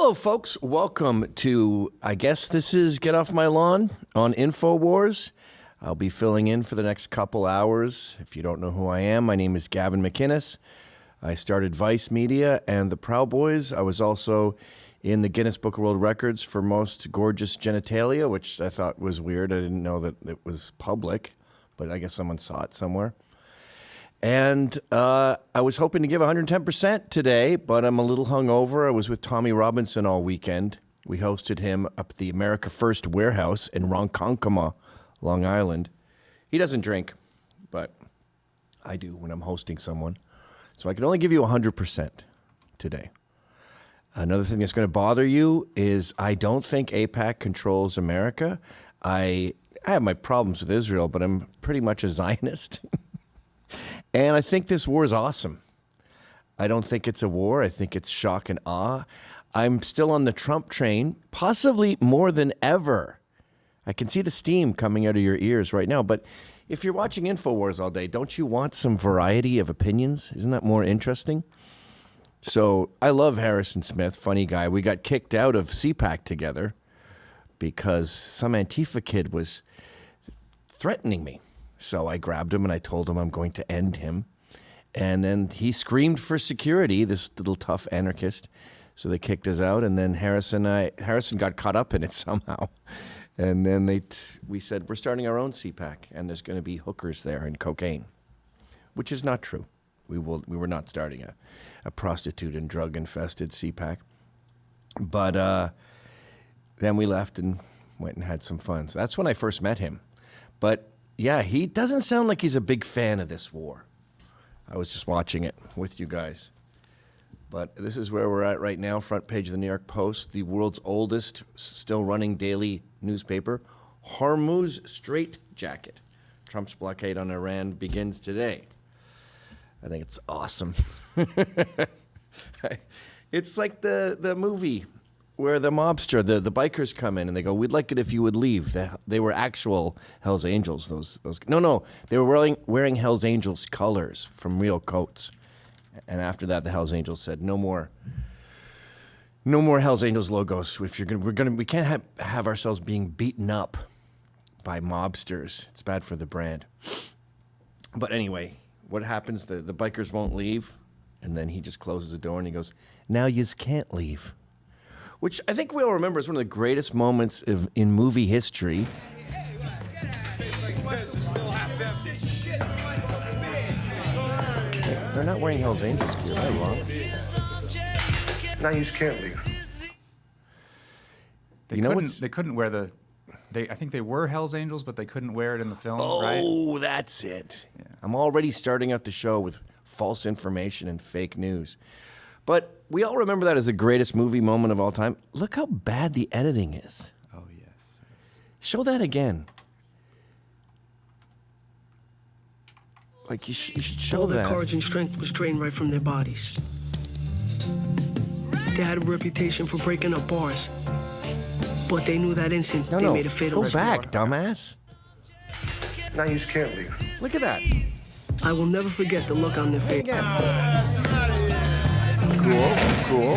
Hello, folks. Welcome to, I guess this is Get Off My Lawn on InfoWars. I'll be filling in for the next couple hours. If you don't know who I am, my name is Gavin McInnes. I started Vice Media and the Proud Boys. I was also in the Guinness Book of World Records for most gorgeous genitalia, which I thought was weird. I didn't know that it was public, but I guess someone saw it somewhere. And I was hoping to give 110% today, but I'm a little hungover. I was with Tommy Robinson all weekend. We hosted him up at the America First Warehouse in Ronkonkoma, Long Island. He doesn't drink, but I do when I'm hosting someone. So I can only give you 100% today. Another thing that's going to bother you is I don't think AIPAC controls America. I have my problems with Israel, but I'm pretty much a Zionist. And I think this war is awesome. I don't think it's a war. I think it's shock and awe. I'm still on the Trump train, possibly more than ever. I can see the steam coming out of your ears right now. But if you're watching InfoWars all day, don't you want some variety of opinions? Isn't that more interesting? So I love Harrison Smith, funny guy. We got kicked out of CPAC together because some Antifa kid was threatening me. So I grabbed him and I told him I'm going to end him. And then he screamed for security, this little tough anarchist. So they kicked us out. And then Harrison got caught up in it somehow. And then we said, we're starting our own CPAC and there's going to be hookers there and cocaine, which is not true. We were not starting a prostitute and drug infested CPAC. But then we left and went and had some fun. So that's when I first met him. But yeah, he doesn't sound like he's a big fan of this war. I was just watching it with you guys. But this is where we're at right now, front page of the New York Post, the world's oldest, still running daily newspaper, Hormuz straitjacket. Trump's blockade on Iran begins today. I think it's awesome. It's like the movie where the mobster, the bikers come in and they go, we'd like it if you would leave. They were actual Hells Angels. Those No, they were wearing Hells Angels colors from real coats. And after that, the Hells Angels said, no more Hells Angels logos. If we can't have ourselves being beaten up by mobsters. It's bad for the brand. But anyway, what happens? The bikers won't leave, and then he just closes the door and he goes, now yous can't leave. Which I think we all remember is one of the greatest moments in movie history. They're not wearing Hells Angels gear, am I wrong? Now you can't leave. They couldn't wear I think they were Hells Angels, but they couldn't wear it in the film, right? Oh, that's it. Yeah. I'm already starting out the show with false information and fake news. But we all remember that as the greatest movie moment of all time. Look how bad the editing is. Oh, yes. Show that again. Like, you should show all that. All their courage and strength was drained right from their bodies. They had a reputation for breaking up bars. But they knew that instant they made a fatal mistake. Go back, dumbass. Now you can't leave. Look at that. I will never forget the look on their face. Cool.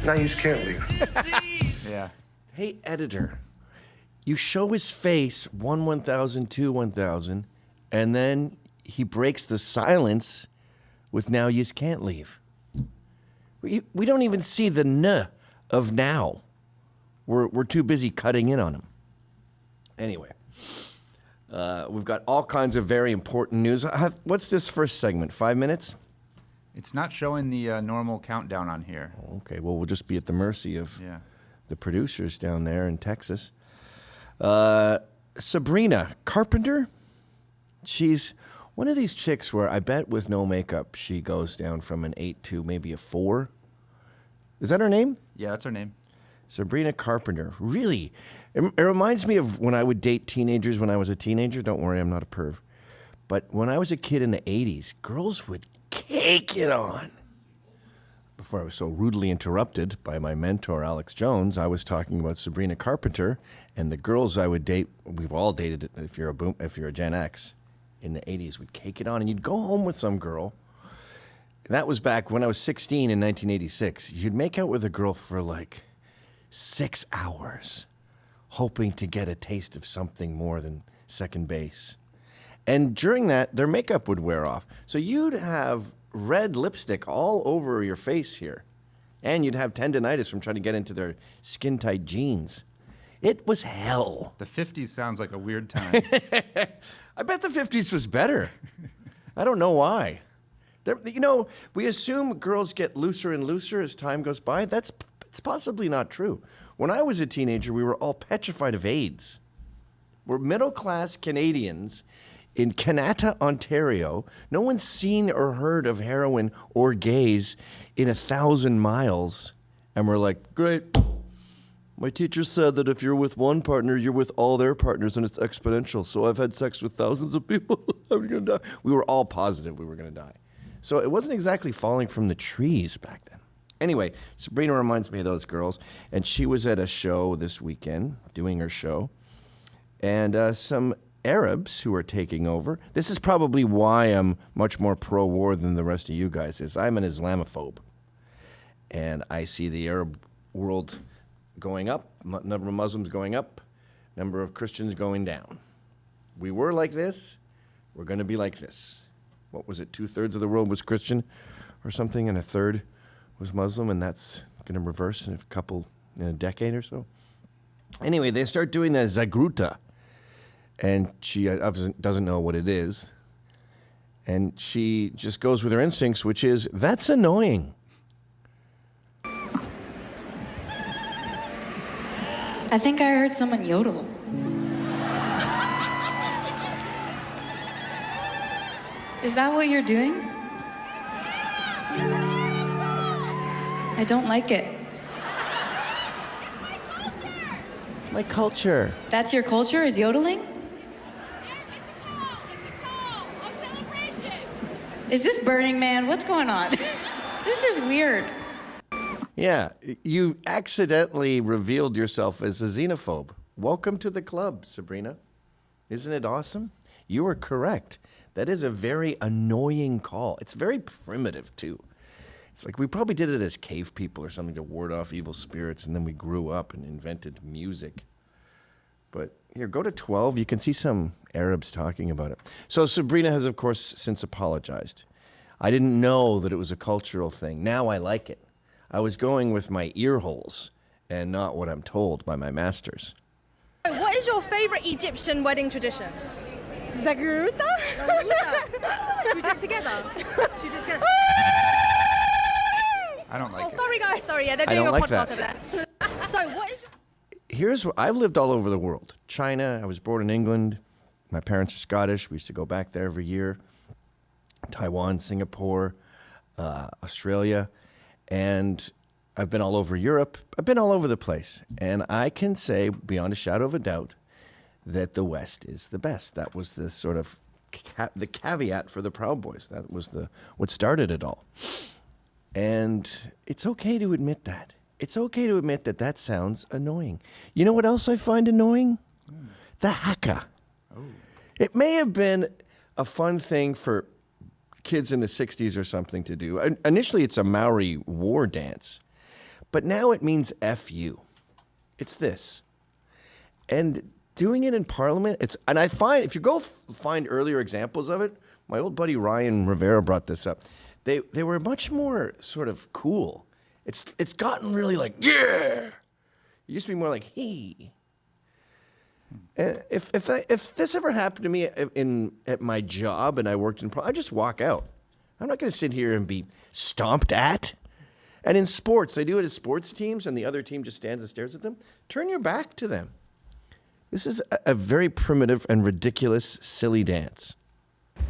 Now you can't leave. Yeah. Hey, editor, you show his face 1,000, 2,000, and then he breaks the silence with now yous can't leave. We don't even see the "n" of now. We're too busy cutting in on him. Anyway, we've got all kinds of very important news. What's this first segment? 5 minutes? It's not showing the normal countdown on here. Okay, well, we'll just be at the mercy of the producers down there in Texas. Sabrina Carpenter, she's one of these chicks where I bet with no makeup she goes down from an 8 to maybe a 4. Is that her name? Yeah, that's her name. Sabrina Carpenter. Really? It reminds me of when I would date teenagers when I was a teenager. Don't worry, I'm not a perv. But when I was a kid in the 80s, girls would cake it on before I was so rudely interrupted by my mentor, Alex Jones, I was talking about Sabrina Carpenter and the girls I would date. We've all dated, if you're a Gen X, in the 80s, we'd cake it on, and you'd go home with some girl. That was back when I was 16 in 1986. You'd make out with a girl for like 6 hours, hoping to get a taste of something more than second base. And during that, their makeup would wear off. So you'd have red lipstick all over your face here. And you'd have tendinitis from trying to get into their skin-tight jeans. It was hell. The 50s sounds like a weird time. I bet the 50s was better. I don't know why. We assume girls get looser and looser as time goes by. It's possibly not true. When I was a teenager, we were all petrified of AIDS. We're middle-class Canadians in Kanata, Ontario. No one's seen or heard of heroin or gays in 1,000 miles. And we're like, great. My teacher said that if you're with one partner, you're with all their partners, and it's exponential. So I've had sex with thousands of people. I'm going to die. We were all positive we were going to die. So it wasn't exactly falling from the trees back then. Anyway, Sabrina reminds me of those girls. And she was at a show this weekend, doing her show. And some Arabs who are taking over. This is probably why I'm much more pro-war than the rest of you guys is. I'm an Islamophobe. And I see the Arab world going up, number of Muslims going up, number of Christians going down. We were like this. We're going to be like this. What was it? 2/3 of the world was Christian or something, and 1/3 was Muslim, and that's going to reverse in a decade or so. Anyway, they start doing the Zagruta, and she doesn't know what it is, and she just goes with her instincts, which is, that's annoying. I think I heard someone yodel. Is that what you're doing? I don't like it. It's my culture. That's your culture, is yodeling? Is this Burning Man? What's going on? This is weird. Yeah, you accidentally revealed yourself as a xenophobe. Welcome to the club, Sabrina. Isn't it awesome? You are correct. That is a very annoying call. It's very primitive, too. It's like we probably did it as cave people or something to ward off evil spirits, and then we grew up and invented music. But here, go to 12. You can see some Arabs talking about it. So Sabrina has, of course, since apologized. I didn't know that it was a cultural thing. Now I like it. I was going with my ear holes and not what I'm told by my masters. What is your favorite Egyptian wedding tradition? Zagruta? Should we do it together? I don't like it. Sorry guys, sorry, yeah, they're I doing a don't like podcast that. over there. So what is Here's what I've lived all over the world. China, I was born in England. My parents are Scottish. We used to go back there every year. Taiwan, Singapore, Australia. And I've been all over Europe. I've been all over the place. And I can say, beyond a shadow of a doubt, that the West is the best. That was the sort of the caveat for the Proud Boys. That was what started it all. And it's okay to admit that. It's okay to admit that that sounds annoying. You know what else I find annoying? The haka. Oh. It may have been a fun thing for kids in the 60s or something to do. Initially, it's a Maori war dance. But now it means F you. It's this. And doing it in Parliament, and I find, if you go find earlier examples of it, my old buddy Ryan Rivera brought this up. They were much more sort of cool. It's gotten really like, yeah. It used to be more like, he. And if this ever happened to me at my job and I worked in, I just walk out. I'm not going to sit here and be stomped at. And in sports, they do it as sports teams, and the other team just stands and stares at them. Turn your back to them. This is a very primitive and ridiculous, silly dance.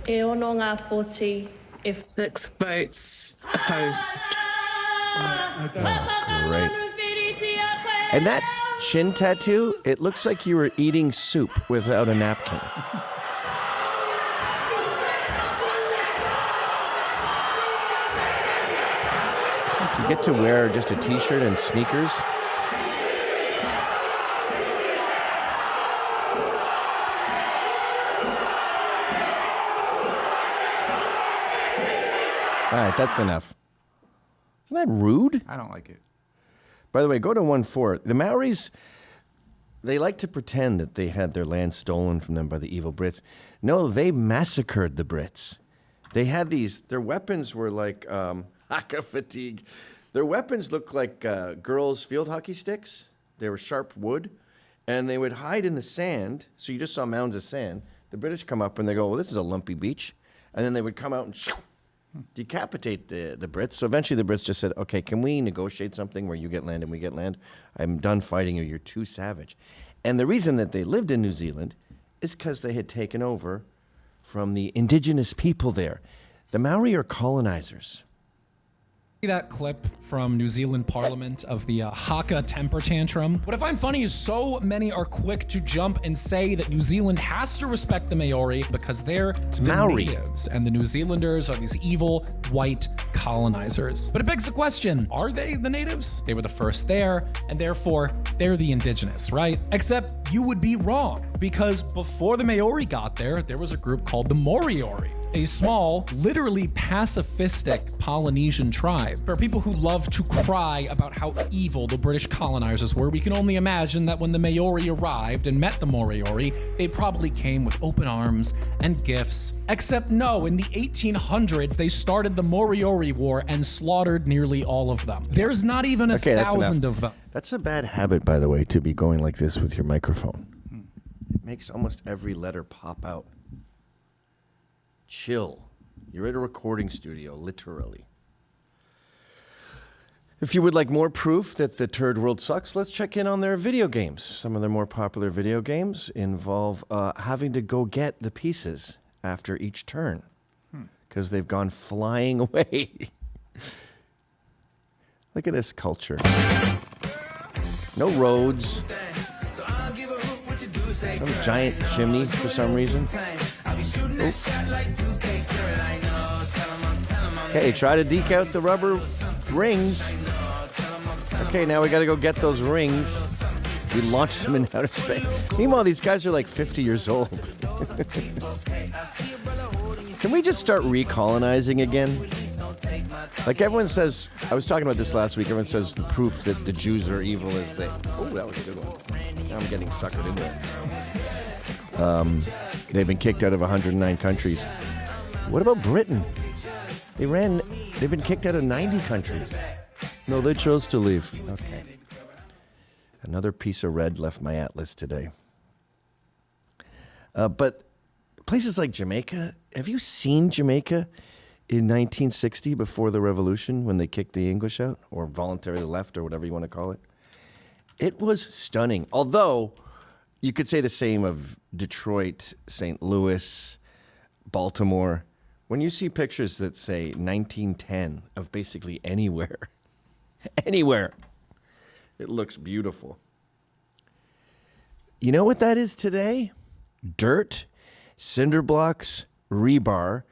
E ono ngā pōti if 6 votes opposed. Great. And that chin tattoo, it looks like you were eating soup without a napkin. You get to wear just a t-shirt and sneakers. All right, that's enough. Isn't that rude? I don't like it. By the way, go to 1-4. The Maoris, they like to pretend that they had their land stolen from them by the evil Brits. No, they massacred the Brits. They had their weapons were like haka fatigue. Their weapons looked like girls' field hockey sticks. They were sharp wood, and they would hide in the sand. So you just saw mounds of sand. The British come up and they go, well, this is a lumpy beach. And then they would come out and decapitate the Brits. So eventually the Brits just said, okay, can we negotiate something where you get land and we get land? I'm done fighting you. You're too savage. And the reason that they lived in New Zealand is because they had taken over from the indigenous people there. The Maori are colonizers. That clip from New Zealand Parliament of the Haka temper tantrum. What I find funny is so many are quick to jump and say that New Zealand has to respect the Maori because they're the Maori. natives and the New Zealanders are these evil white colonizers. But it begs the question, are they the natives? They were the first there, and therefore they're the indigenous, right? Except you would be wrong, because before the Maori got there, there was a group called the Moriori, a small, literally pacifistic Polynesian tribe. For people who love to cry about how evil the British colonizers were, we can only imagine that when the Maori arrived and met the Moriori, they probably came with open arms and gifts. Except no, in the 1800s, they started the Moriori War and slaughtered nearly all of them. There's not even a thousand of them. That's a bad habit, by the way, to be going like this with your microphone. It makes almost every letter pop out. Chill. You're at a recording studio, literally. If you would like more proof that the Turd World sucks, let's check in on their video games. Some of their more popular video games involve having to go get the pieces after each turn because they've gone flying away. Look at this culture. No roads. Some giant chimney for some reason. Okay, try to deke out the rubber rings. Okay, now we got to go get those rings. We launched them in outer space. Meanwhile, these guys are like 50 years old. Can we just start recolonizing again? Like everyone says, I was talking about this last week, everyone says the proof that the Jews are evil is they... Oh, that was a good one. Now I'm getting suckered into it. They've been kicked out of 109 countries. What about Britain? They've been kicked out of 90 countries. No, they chose to leave. Okay. Another piece of red left my atlas today. But places like Jamaica, have you seen Jamaica in 1960 before the revolution when they kicked the English out or voluntarily left or whatever you want to call it? It was stunning. Although you could say the same of Detroit, St. Louis, Baltimore. When you see pictures that say 1910 of basically anywhere, it looks beautiful. You know what that is today? Dirt, cinder blocks, rebar,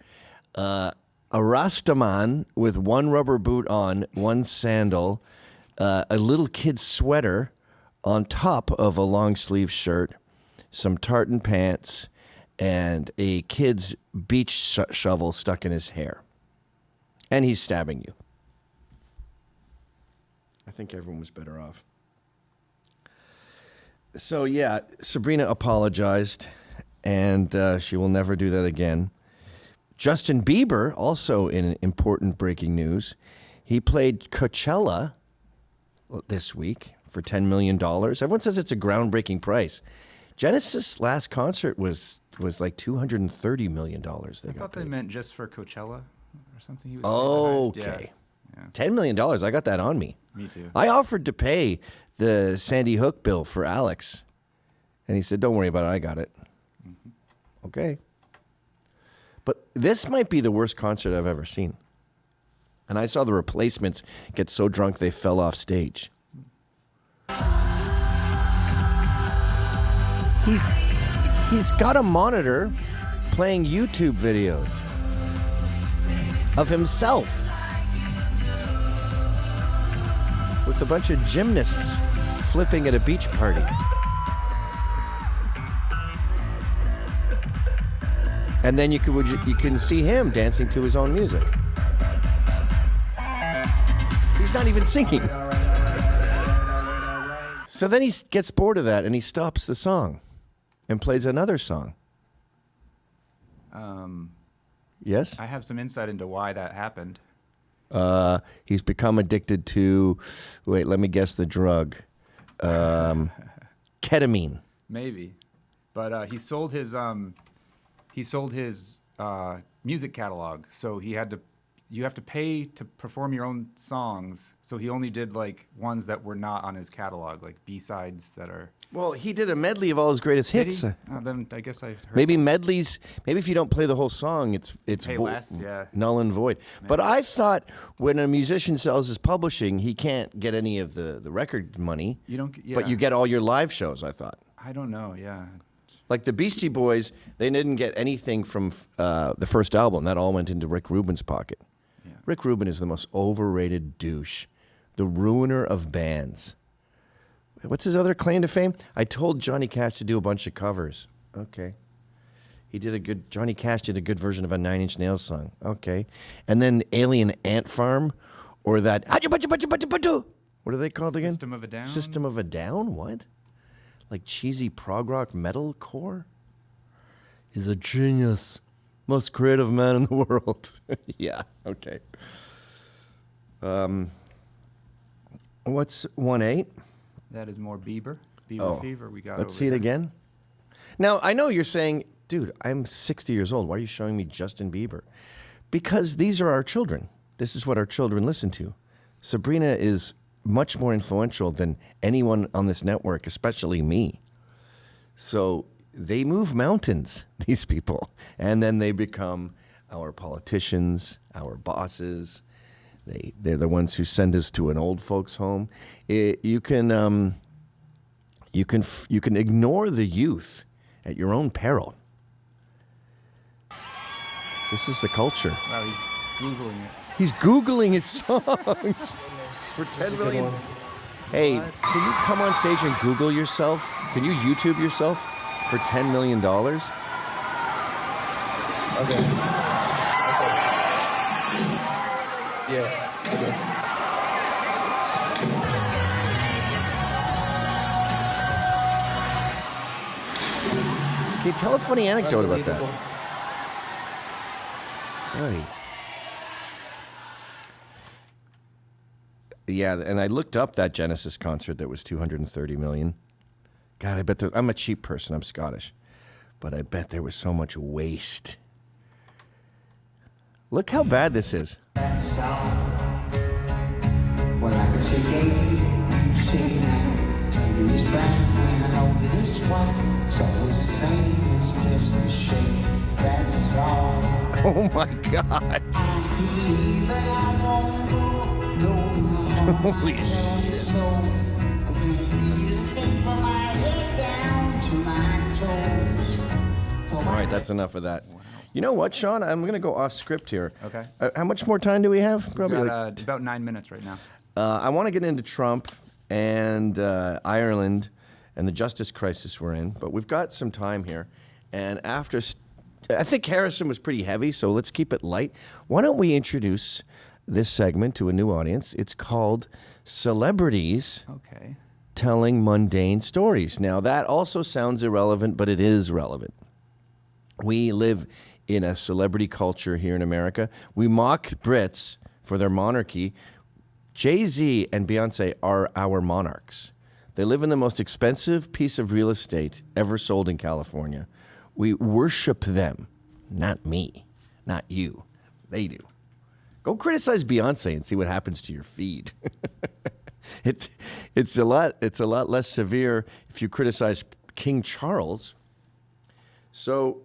a Rastaman with one rubber boot on, one sandal, a little kid's sweater on top of a long sleeve shirt, some tartan pants, and a kid's beach shovel stuck in his hair. And he's stabbing you. I think everyone was better off. So, yeah, Sabrina apologized, and she will never do that again. Justin Bieber, also in important breaking news, he played Coachella this week for $10 million. Everyone says it's a groundbreaking price. Genesis' last concert was like $230 million. I thought they meant just for Coachella or something. He was okay. Yeah. $10 million. I got that on me. Me too. I offered to pay the Sandy Hook bill for Alex. And he said, don't worry about it. I got it. Mm-hmm. Okay. But this might be the worst concert I've ever seen. And I saw the Replacements get so drunk they fell off stage. He's got a monitor playing YouTube videos of himself. with a bunch of gymnasts flipping at a beach party. And then you can see him dancing to his own music. He's not even singing. So then he gets bored of that and he stops the song and plays another song. Yes? I have some insight into why that happened. He's become addicted to, wait, let me guess the drug. Ketamine. Maybe. But he sold his music catalog, so you have to pay to perform your own songs. So he only did like ones that were not on his catalog, like B-sides that are. Well, he did a medley of all his greatest hits. Then I guess I heard maybe medleys. Maybe if you don't play the whole song, it's pay less, yeah. null and void. Maybe. But I thought when a musician sells his publishing, he can't get any of the record money. You don't. Yeah. But you get all your live shows. I thought. I don't know. Yeah. Like the Beastie Boys, they didn't get anything from the first album. That all went into Rick Rubin's pocket. Yeah. Rick Rubin is the most overrated douche, the ruiner of bands. What's his other claim to fame? I told Johnny Cash to do a bunch of covers. Okay. Johnny Cash did a good version of a Nine Inch Nails song. Okay. And then Alien Ant Farm, or that, what are they called again? System of a Down? System of a Down? What? Like cheesy prog rock metal core? He's a genius. Most creative man in the world. Yeah, okay. What's 1-8? That is more Bieber. Bieber fever we got. Let's see it again. Now, I know you're saying, dude, I'm 60 years old. Why are you showing me Justin Bieber? Because these are our children. This is what our children listen to. Sabrina is much more influential than anyone on this network, especially me. So they move mountains, these people. And then they become our politicians, our bosses. They're the ones who send us to an old folks' home. You can ignore the youth at your own peril. This is the culture. Wow, he's Googling it. He's Googling his songs for 10 million. Hey, can you come on stage and Google yourself? Can you YouTube yourself for $10 million? Okay. Yeah. Can you tell a funny anecdote about that? Hey. Yeah, and I looked up that Genesis concert that was $230 million. God, I bet I'm a cheap person. I'm Scottish. But I bet there was so much waste. Look how bad this is. Well, I could say, you say now, tell me this back when I know that it's one. It's always the same, it's just a shame, that's all. Oh my God. I believe that I won't go, no, holy shit. So, I feel from my head down to my toes. All right, that's enough of that. You know what, Sean? I'm going to go off script here. Okay. How much more time do we have? Probably about 9 minutes right now. I want to get into Trump and Ireland and the justice crisis we're in, but we've got some time here. And I think Harrison was pretty heavy, so let's keep it light. Why don't we introduce this segment to a new audience? It's called Celebrities Telling Mundane Stories. Now, that also sounds irrelevant, but it is relevant. We live in a celebrity culture here in America. We mock Brits for their monarchy. Jay-Z and Beyonce are our monarchs. They live in the most expensive piece of real estate ever sold in California. We worship them, not me, not you. They do. Go criticize Beyonce and see what happens to your feed. It's a lot less severe if you criticize King Charles. So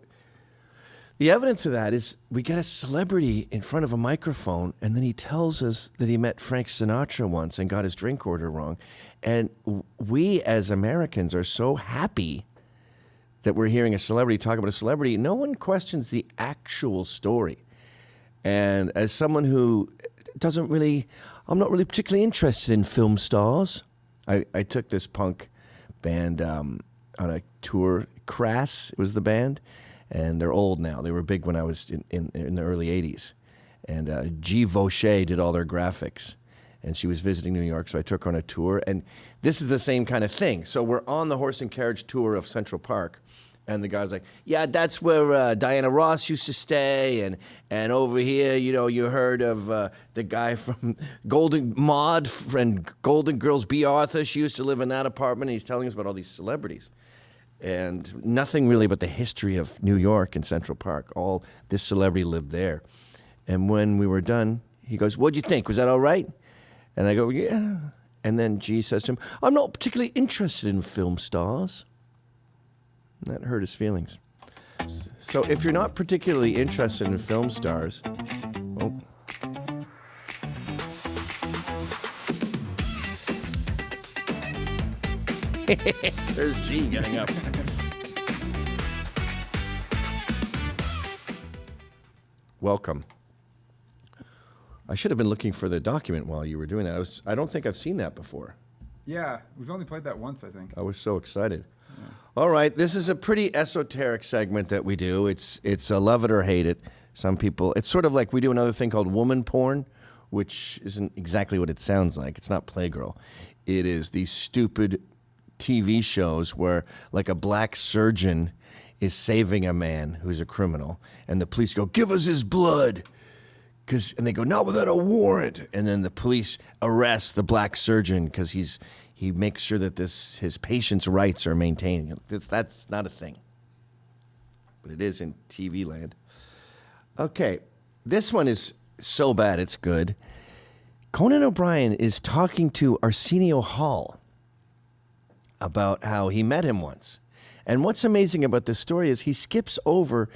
the evidence of that is we get a celebrity in front of a microphone, and then he tells us that he met Frank Sinatra once and got his drink order wrong. And we as Americans are so happy that we're hearing a celebrity talk about a celebrity. No one questions the actual story. And as someone who doesn't really I'm not really particularly interested in film stars. I took this punk band on a tour. Crass was the band, and they're old now. They were big when I was in the early 80s. And G. Vaucher did all their graphics. And she was visiting New York, so I took her on a tour. And this is the same kind of thing. So we're on the horse and carriage tour of Central Park. And the guy's like, yeah, that's where Diana Ross used to stay. And over here, you know, you heard of the guy from Golden Maud and Golden Girls, B. Arthur. She used to live in that apartment. And he's telling us about all these celebrities. And nothing really but the history of New York and Central Park. All this celebrity lived there. And when we were done, he goes, what'd you think? Was that all right? And I go, yeah. And then G says to him, I'm not particularly interested in film stars. And that hurt his feelings. So if you're not particularly interested in film stars, oh. There's G getting up. Welcome. I should have been looking for the document while you were doing that. I don't think I've seen that before. Yeah, we've only played that once, I think. I was so excited. Yeah. All right, this is a pretty esoteric segment that we do. It's a love it or hate it. Some people, it's sort of like we do another thing called woman porn, which isn't exactly what it sounds like. It's not Playgirl. It is these stupid TV shows where like a black surgeon is saving a man who's a criminal, and the police go, give us his blood. And they go, not without a warrant. And then the police arrest the black surgeon because he makes sure that his patient's rights are maintained. That's not a thing. But it is in TV land. Okay, this one is so bad it's good. Conan O'Brien is talking to Arsenio Hall about how he met him once. And what's amazing about this story is he skips over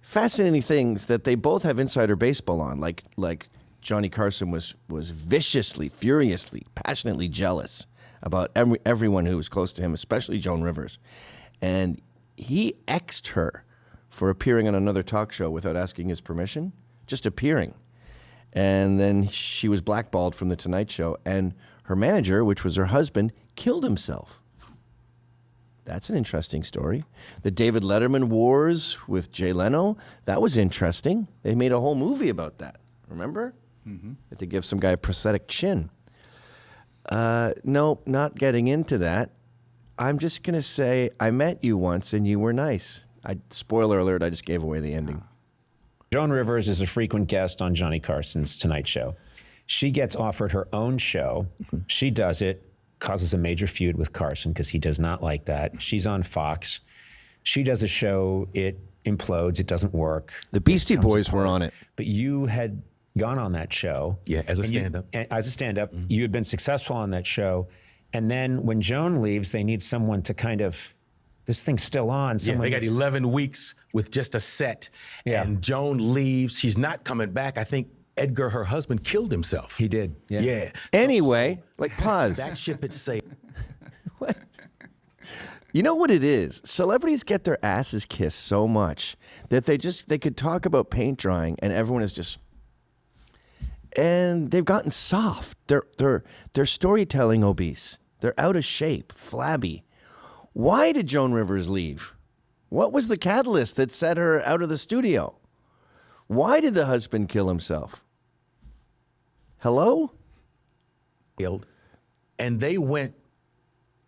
fascinating things that they both have insider baseball on, like Johnny Carson was viciously, furiously, passionately jealous about everyone who was close to him, especially Joan Rivers. And he X'd her for appearing on another talk show without asking his permission, just appearing. And then she was blackballed from The Tonight Show, and her manager, which was her husband, killed himself. That's an interesting story. The David Letterman wars with Jay Leno, that was interesting. They made a whole movie about that, remember? Mm-hmm. Had to give some guy a prosthetic chin. No, not getting into that. I'm just going to say I met you once and you were nice. Spoiler alert, I just gave away the ending. Joan Rivers is a frequent guest on Johnny Carson's Tonight Show. She gets offered her own show. She does it. Causes a major feud with Carson because he does not like that. She's on Fox. She does a show. It implodes. It doesn't work. The Beastie Boys were on it. But you had gone on that show. Yeah, as a stand-up. As a stand-up. Mm-hmm. You had been successful on that show. And then when Joan leaves, they need someone to kind of, this thing's still on. Yeah, they got 11 weeks with just a set. Yeah. And Joan leaves. She's not coming back. I think Edgar, her husband, killed himself. He did. Yeah. Anyway, pause. That ship had sailed. What? You know what it is? Celebrities get their asses kissed so much that they could talk about paint drying and everyone is just, and they've gotten soft. They're storytelling obese. They're out of shape, flabby. Why did Joan Rivers leave? What was the catalyst that set her out of the studio? Why did the husband kill himself? Hello? And they went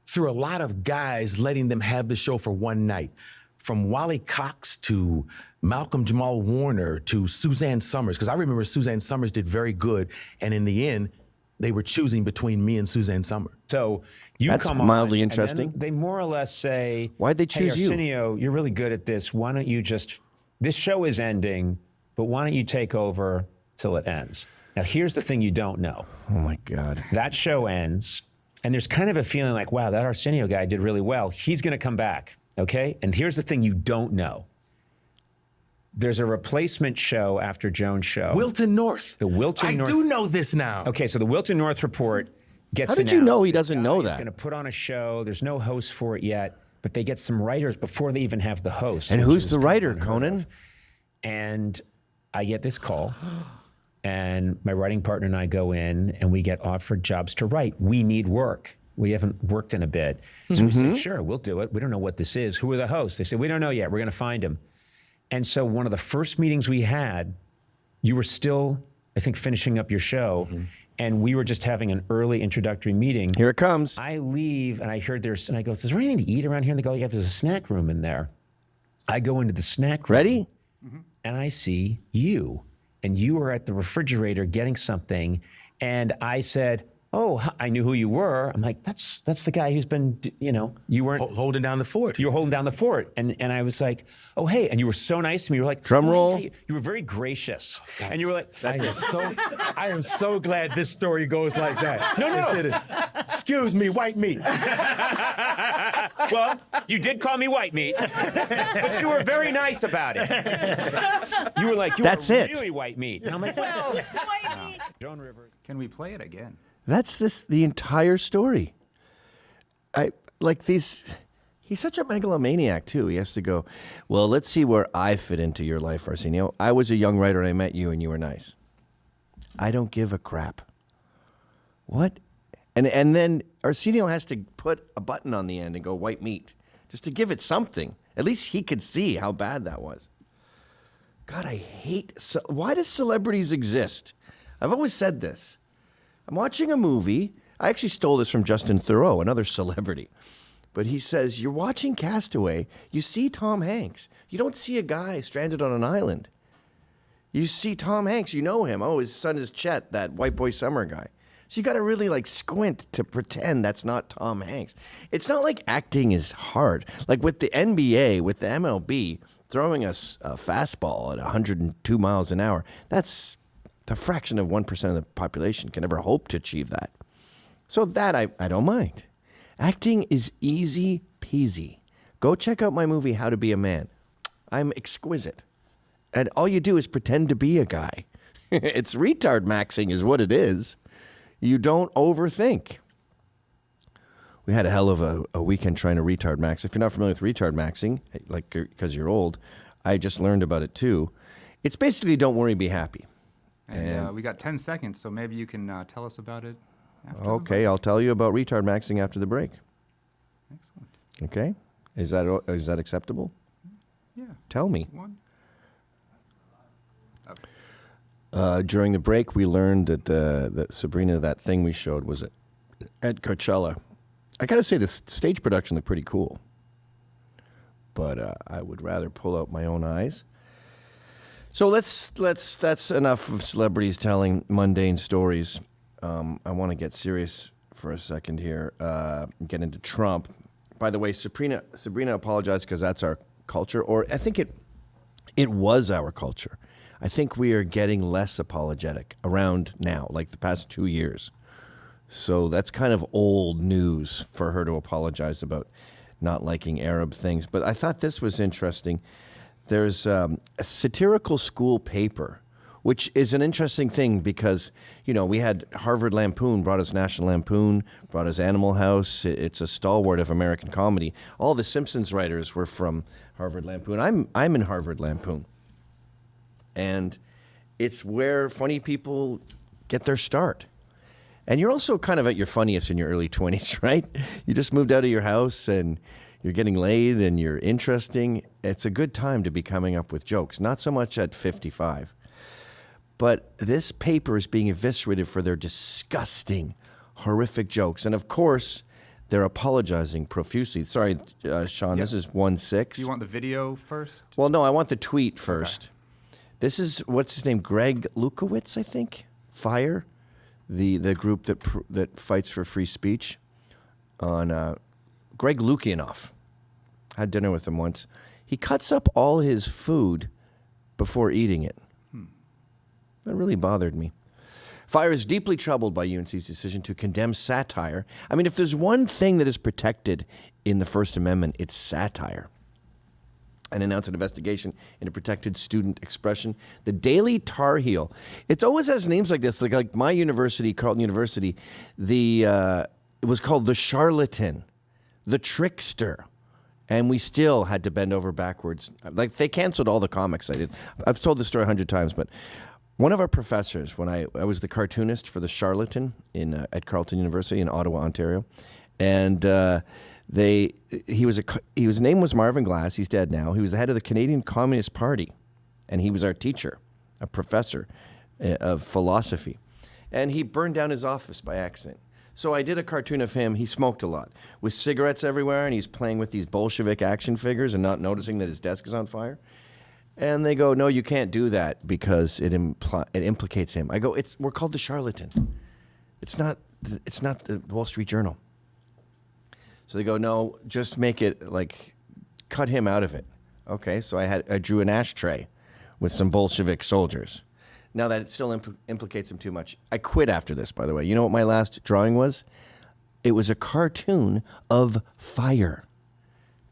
through a lot of guys letting them have the show for one night. From Wally Cox to Malcolm Jamal Warner to Suzanne Summers, because I remember Suzanne Summers did very good, and in the end, they were choosing between me and Suzanne Summers. So That's come mildly on, interesting. And then they more or less say, why'd they choose hey, Arsenio, you're really good at this. Why don't you just, this show is ending, but why don't you take over till it ends? Now, here's the thing you don't know. Oh, my God. That show ends, and there's kind of a feeling like, wow, that Arsenio guy did really well. He's going to come back, okay? And here's the thing you don't know. There's a replacement show after Joan's show. Wilton North. The Wilton North. I do know this now. Okay, so the Wilton North report gets announced. How did you know he doesn't know that? He's going to put on a show. There's no host for it yet, but they get some writers before they even have the host. And who's the writer, Conan? And I get this call. And my writing partner and I go in and we get offered jobs to write. We need work. We haven't worked in a bit. So we say, sure, we'll do it. We don't know what this is. Who are the hosts? They say, we don't know yet. We're going to find them. And so one of the first meetings we had, you were still, I think, finishing up your show. And we were just having an early introductory meeting. Here it comes. I leave and I heard there's, and I go, is there anything to eat around here? And they go, yeah, there's a snack room in there. I go into the snack room. Ready? And I see you. And you were at the refrigerator getting something. And I said, oh, I knew who you were. I'm like, that's the guy who's been, you weren't holding down the fort. You were holding down the fort. And I was like, oh, hey. And you were so nice to me. You were like, drum roll. Hey. You were very gracious. And you were like, I am so glad this story goes like that. No. Excuse me, white meat. Well, you did call me white meat, but you were very nice about it. You were like, That's were it. really white meat. And I'm like, well, Joan Rivers. Can we play it again? That's the entire story. He's such a megalomaniac too. He has to go, well, let's see where I fit into your life, Arsenio. I was a young writer and I met you and you were nice. I don't give a crap. What? And then Arsenio has to put a button on the end and go white meat just to give it something. At least he could see how bad that was. God, I hate, why do celebrities exist? I've always said this. I'm watching a movie. I actually stole this from Justin Theroux, another celebrity. But he says, you're watching Castaway. You see Tom Hanks. You don't see a guy stranded on an island. You see Tom Hanks. You know him. Oh, his son is Chet, that White Boy Summer guy. So you got to really squint to pretend that's not Tom Hanks. It's not like acting is hard. Like with the NBA, with the MLB, throwing a fastball at 102 miles an hour, that's the fraction of 1% of the population can ever hope to achieve that. So that I don't mind. Acting is easy peasy. Go check out my movie, How to Be a Man. I'm exquisite. And all you do is pretend to be a guy. It's retard maxing is what it is. You don't overthink. We had a hell of a weekend trying to retard max. If you're not familiar with retard maxing, because you're old, I just learned about it too. It's basically don't worry, be happy. And we got 10 seconds, so maybe you can tell us about it after Okay, I'll tell you about retard maxing after the break. Excellent. Okay? Is that acceptable? Yeah. Tell me. One. During the break, we learned that Sabrina, that thing we showed, was at Coachella. I got to say, the stage production looked pretty cool. But I would rather pull out my own eyes. So that's enough of celebrities telling mundane stories. I want to get serious for a second here, get into Trump. By the way, Sabrina apologized because that's our culture, or I think it was our culture. I think we are getting less apologetic around now, like the past 2 years. So that's kind of old news for her to apologize about not liking Arab things. But I thought this was interesting. There's a satirical school paper, which is an interesting thing because, we had Harvard Lampoon, brought us National Lampoon, brought us Animal House. It's a stalwart of American comedy. All the Simpsons writers were from Harvard Lampoon. I'm in Harvard Lampoon. And it's where funny people get their start. And you're also kind of at your funniest in your early 20s, right? You just moved out of your house and you're getting laid and you're interesting. It's a good time to be coming up with jokes. Not so much at 55. But this paper is being eviscerated for their disgusting, horrific jokes. And of course, they're apologizing profusely. Sorry, Sean, This is 1-6. Do you want the video first? Well, no, I want the tweet first. Okay. This is, what's his name, Greg Lukowitz, I think? FIRE, the group that fights for free speech. On Greg Lukianoff. I had dinner with him once. He cuts up all his food before eating it. That really bothered me. FIRE is deeply troubled by UNC's decision to condemn satire. I mean, if there's one thing that is protected in the First Amendment, it's satire. And announced an investigation into protected student expression. The Daily Tar Heel. It always has names like this. Like my university, Carleton University, it was called the Charlatan, the Trickster. And we still had to bend over backwards. Like they canceled all the comics I did. I've told this story 100 times, but One of our professors, when I was the cartoonist for the Charlatan at Carleton University in Ottawa, Ontario, and his name was Marvin Glass. He's dead now. He was the head of the Canadian Communist Party, and he was our teacher, a professor of philosophy, and he burned down his office by accident. So I did a cartoon of him. He smoked a lot with cigarettes everywhere, and he's playing with these Bolshevik action figures and not noticing that his desk is on fire. And they go, no, you can't do that because it implicates him. I go, we're called the Charlatan. It's not the Wall Street Journal. So they go, no, just make it cut him out of it. Okay, so I drew an ashtray with some Bolshevik soldiers. Now that it still implicates him too much. I quit after this, by the way. You know what my last drawing was? It was a cartoon of fire.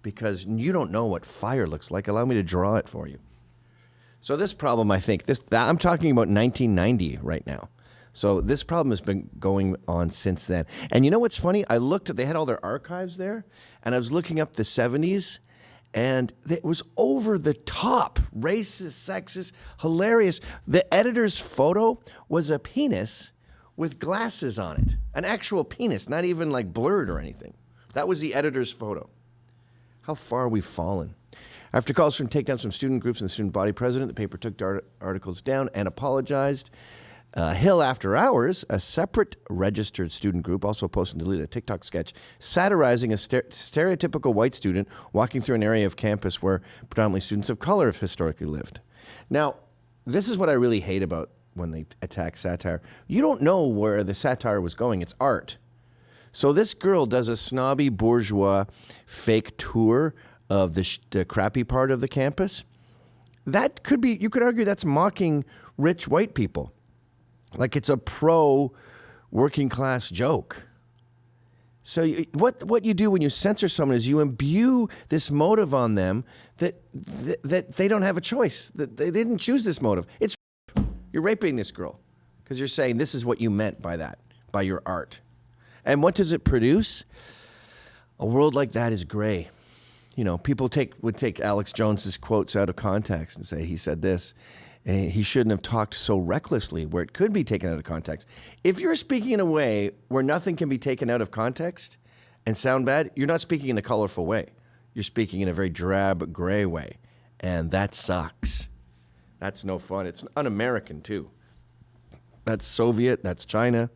Because you don't know what fire looks like. Allow me to draw it for you. So this problem, I think, I'm talking about 1990 right now. So this problem has been going on since then. And you know what's funny? They had all their archives there, and I was looking up the 70s, and it was over the top, racist, sexist, hilarious. The editor's photo was a penis with glasses on it, an actual penis, not even blurred or anything. That was the editor's photo. How far we've fallen. After calls from take down some student groups and the student body president, the paper took articles down and apologized. Hill After Hours, a separate registered student group, also posted and deleted a TikTok sketch satirizing a stereotypical white student walking through an area of campus where predominantly students of color have historically lived. Now, this is what I really hate about when they attack satire. You don't know where the satire was going. It's art. So this girl does a snobby bourgeois fake tour of the crappy part of the campus. That could be, you could argue that's mocking rich white people. Like it's a pro working class joke. So what you do when you censor someone is you imbue this motive on them that they don't have a choice, that they didn't choose this motive. You're raping this girl because you're saying this is what you meant by that, by your art. And what does it produce? A world like that is gray. You know, people would take Alex Jones's quotes out of context and say he said this. And he shouldn't have talked so recklessly where it could be taken out of context. If you're speaking in a way where nothing can be taken out of context and sound bad, you're not speaking in a colorful way. You're speaking in a very drab, gray way. And that sucks. That's no fun. It's un-American, too. That's Soviet. That's China.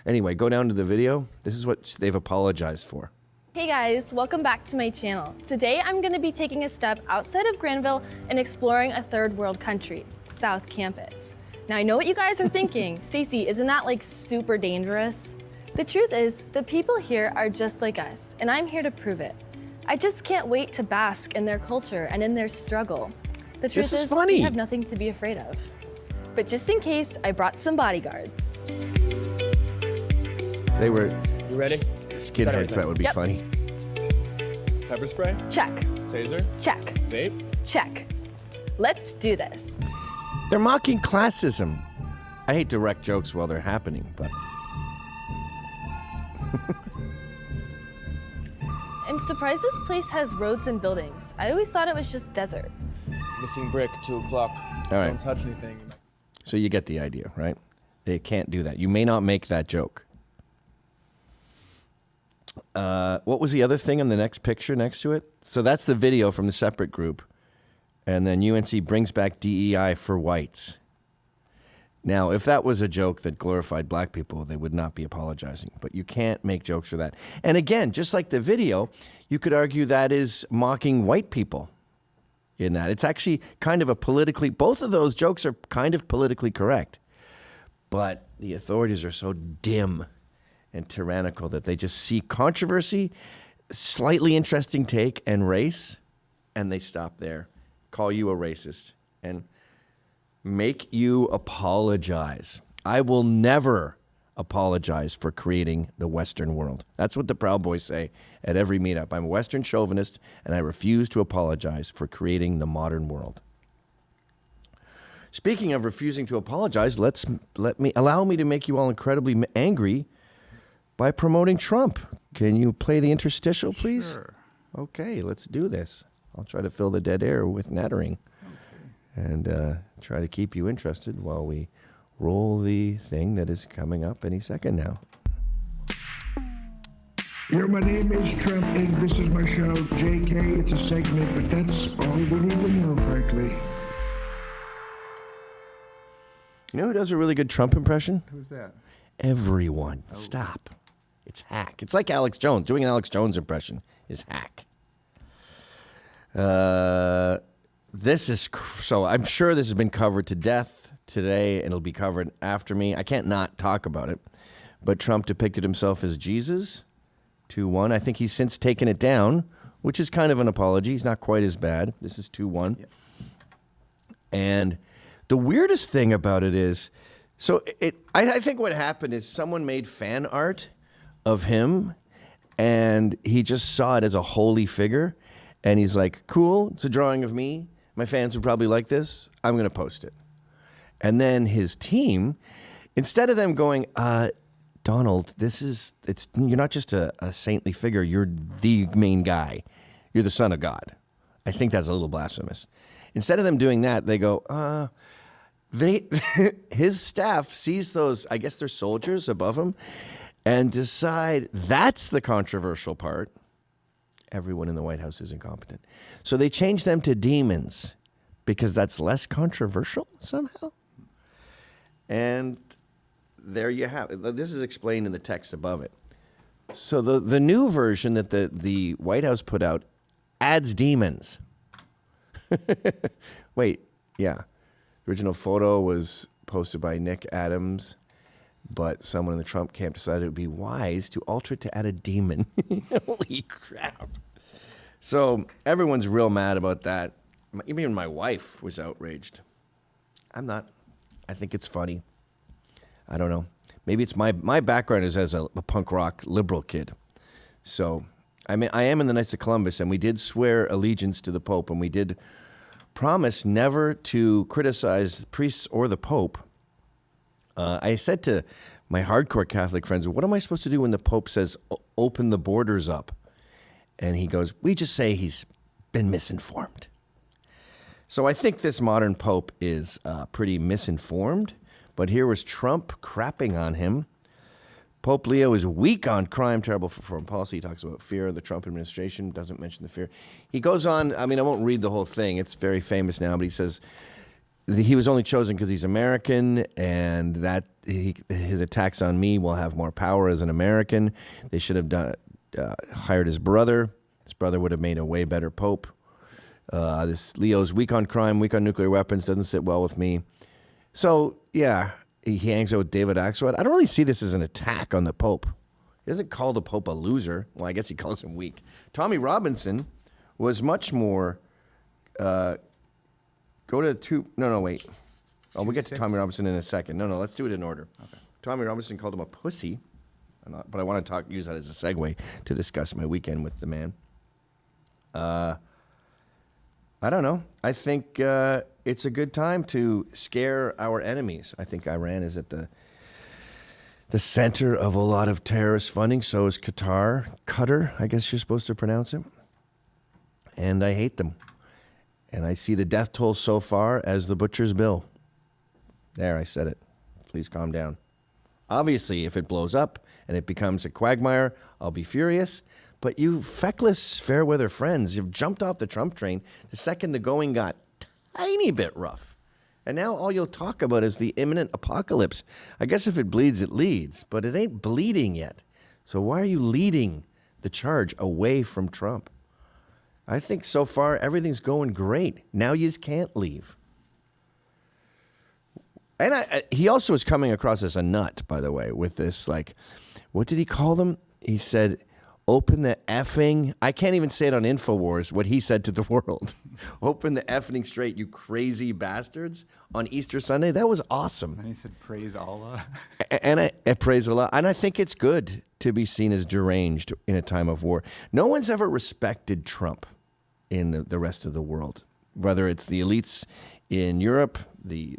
Anyway, go down to the video. This is what they've apologized for. Hey guys, welcome back to my channel. Today I'm going to be taking a step outside of Granville and exploring a third world country, South Campus. Now I know what you guys are thinking. Stacey, isn't that like super dangerous? The truth is, the people here are just like us, and I'm here to prove it. I just can't wait to bask in their culture and in their struggle. The truth is, we have nothing to be afraid of. But just in case, I brought some bodyguards. They were... You ready? Skinheads, that would be funny. Pepper spray? Check. Taser? Check. Vape? Check. Let's do this. They're mocking classism. I hate to wreck jokes while they're happening, but... I'm surprised this place has roads and buildings. I always thought it was just desert. Missing brick, 2 o'clock. All right. Don't touch anything. So you get the idea, right? They can't do that. You may not make that joke. What was the other thing on the next picture next to it? So that's the video from the separate group. And then UNC brings back DEI for whites. Now, if that was a joke that glorified black people, they would not be apologizing. But you can't make jokes for that. And again, just like the video, you could argue that is mocking white people in that. It's actually kind of both of those jokes are kind of politically correct. But the authorities are so dim and tyrannical that they just see controversy, slightly interesting take, and race, and they stop there, call you a racist, and make you apologize. I will never apologize for creating the Western world. That's what the Proud Boys say at every meetup. I'm a Western chauvinist, and I refuse to apologize for creating the modern world. Speaking of refusing to apologize, allow me to make you all incredibly angry by promoting Trump. Can you play the interstitial, please? Sure. Okay, let's do this. I'll try to fill the dead air with nattering. and try to keep you interested while we roll the thing that is coming up any second now. Here, my name is Trump, and this is my show, JK. It's a segment, but that's all we need to know, frankly. You know who does a really good Trump impression? Who's that? Everyone. Stop. It's hack. It's like Alex Jones. Doing an Alex Jones impression is hack. This is so. I'm sure this has been covered to death today, and it'll be covered after me. I can't not talk about it. But Trump depicted himself as Jesus. 2-1. I think he's since taken it down, which is kind of an apology. He's not quite as bad. This is 2-1. Yep. And the weirdest thing about it is, so I think what happened is someone made fan art of him, and he just saw it as a holy figure, and he's like, cool, it's a drawing of me. My fans would probably like this. I'm going to post it. And then his team, instead of them going, Donald, you're not just a saintly figure, you're the main guy. You're the son of God. I think that's a little blasphemous. Instead of them doing that, they go, his staff sees those, I guess they're soldiers above him, and decide that's the controversial part. Everyone in the White House is incompetent. So they change them to demons because that's less controversial somehow. And there you have it. This is explained in the text above it. So the new version that the White House put out adds demons. Wait, yeah. The original photo was posted by Nick Adams, but someone in the Trump camp decided it would be wise to alter it to add a demon. Holy crap. So everyone's real mad about that. Even my wife was outraged. I'm not. I think it's funny. I don't know. Maybe it's my background is as a punk rock liberal kid. So, I mean, I am in the Knights of Columbus, and we did swear allegiance to the Pope, and we did promise never to criticize priests or the Pope. I said to my hardcore Catholic friends, what am I supposed to do when the Pope says, open the borders up? And he goes, we just say he's been misinformed. So I think this modern Pope is pretty misinformed. But here was Trump crapping on him. Pope Leo is weak on crime, terrible for foreign policy. He talks about fear of the Trump administration, doesn't mention the fear. He goes on, I mean, I won't read the whole thing. It's very famous now, but he says he was only chosen because he's American, and that his attacks on me will have more power as an American. They should have hired his brother. His brother would have made a way better Pope. This Leo's weak on crime, weak on nuclear weapons, doesn't sit well with me. So, yeah, he hangs out with David Axelrod. I don't really see this as an attack on the Pope. He doesn't call the Pope a loser. Well, I guess he calls him weak. Tommy Robinson was much more, wait. Oh, we'll get to Tommy Robinson in a second. No, let's do it in order. Okay. Tommy Robinson called him a pussy, but I want to use that as a segue to discuss my weekend with the man. I don't know. I think it's a good time to scare our enemies. I think Iran is at the center of a lot of terrorist funding. So is Qatar, I guess you're supposed to pronounce it. And I hate them. And I see the death toll so far as the butcher's bill. There, I said it. Please calm down. Obviously, if it blows up and it becomes a quagmire, I'll be furious. But you feckless fair-weather friends, you've jumped off the Trump train the second the going got tiny bit rough. And now all you'll talk about is the imminent apocalypse. I guess if it bleeds, it leads, but it ain't bleeding yet. So why are you leading the charge away from Trump? I think so far everything's going great. Now you just can't leave. And he also is coming across as a nut, by the way, with this, like, what did he call them? He said, open the effing, I can't even say it on InfoWars, what he said to the world. Open the effing straight, you crazy bastards, on Easter Sunday. That was awesome. And he said, praise Allah. And I praise Allah. And I think it's good to be seen as deranged in a time of war. No one's ever respected Trump in the rest of the world, whether it's the elites in Europe, the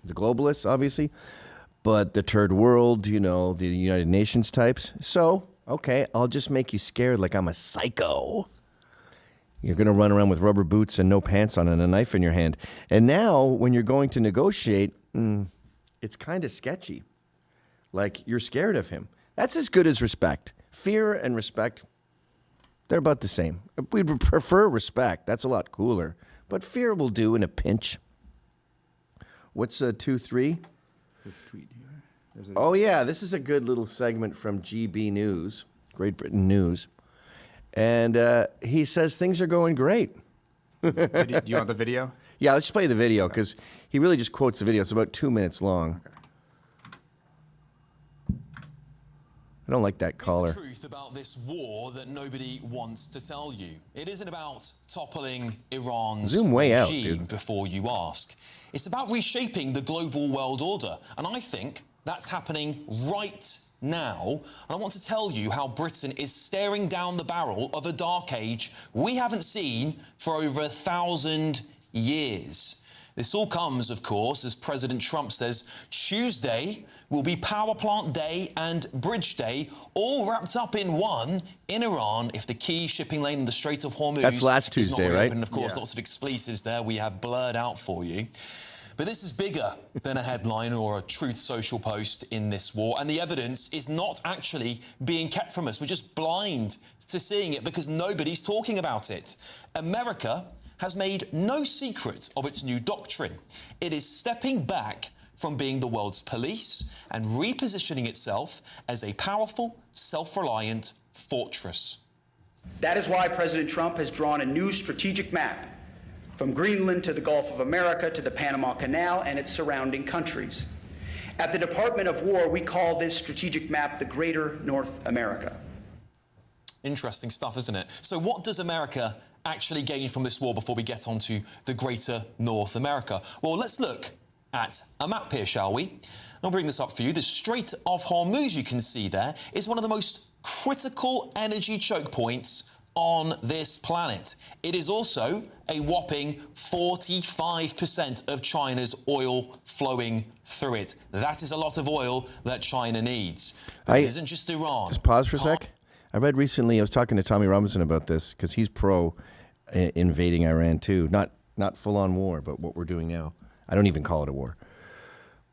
globalists, obviously, but the Turd World, the United Nations types. So, okay, I'll just make you scared like I'm a psycho. You're going to run around with rubber boots and no pants on and a knife in your hand. And now, when you're going to negotiate, it's kind of sketchy. Like, you're scared of him. That's as good as respect. Fear and respect, they're about the same. We'd prefer respect. That's a lot cooler. But fear will do in a pinch. What's 2-3? This tweet here. Oh, yeah. This is a good little segment from GB News, Great Britain News. And he says things are going great. Do you want the video? Yeah, let's play the video because he really just quotes the video. It's about 2 minutes long. Okay. I don't like that caller. The truth about this war that nobody wants to tell you. It isn't about toppling Iran's Zoom way out, regime dude. before you ask. It's about reshaping the global world order. And I think that's happening right now. And I want to tell you how Britain is staring down the barrel of a dark age we haven't seen for over 1,000 years. This all comes, of course, as President Trump says Tuesday will be Power Plant Day and Bridge Day, all wrapped up in one in Iran if the key shipping lane in the Strait of Hormuz That's last is not Tuesday, right? reopened. And of course, lots of expletives there we have blurred out for you. But this is bigger than a headline or a Truth Social post in this war, and the evidence is not actually being kept from us. We're just blind to seeing it because nobody's talking about it. America has made no secret of its new doctrine. It is stepping back from being the world's police and repositioning itself as a powerful, self-reliant fortress. That is why President Trump has drawn a new strategic map from Greenland to the Gulf of America to the Panama Canal and its surrounding countries. At the Department of War, we call this strategic map the Greater North America. Interesting stuff, isn't it? So what does America actually gain from this war before we get on to the Greater North America? Well, let's look at a map here, shall we? I'll bring this up for you. The Strait of Hormuz, you can see there, is one of the most critical energy choke points on this planet. It is also a whopping 45% of China's oil flowing through it. That is a lot of oil that China needs. But it isn't just Iran. Just pause for a sec. I read recently, I was talking to Tommy Robinson about this because he's pro invading Iran too. Not full-on war, but what we're doing now. I don't even call it a war.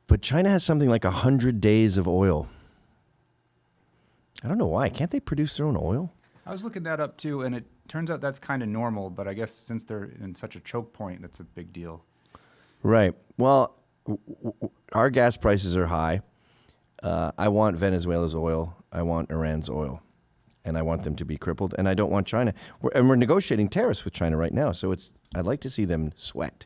But China has something like 100 days of oil. I don't know why. Can't they produce their own oil? I was looking that up too, and it turns out that's kind of normal, but I guess since they're in such a choke point, that's a big deal. Right. Well, our gas prices are high. I want Venezuela's oil. I want Iran's oil. And I want them to be crippled. And I don't want China. We're negotiating tariffs with China right now, so I'd like to see them sweat.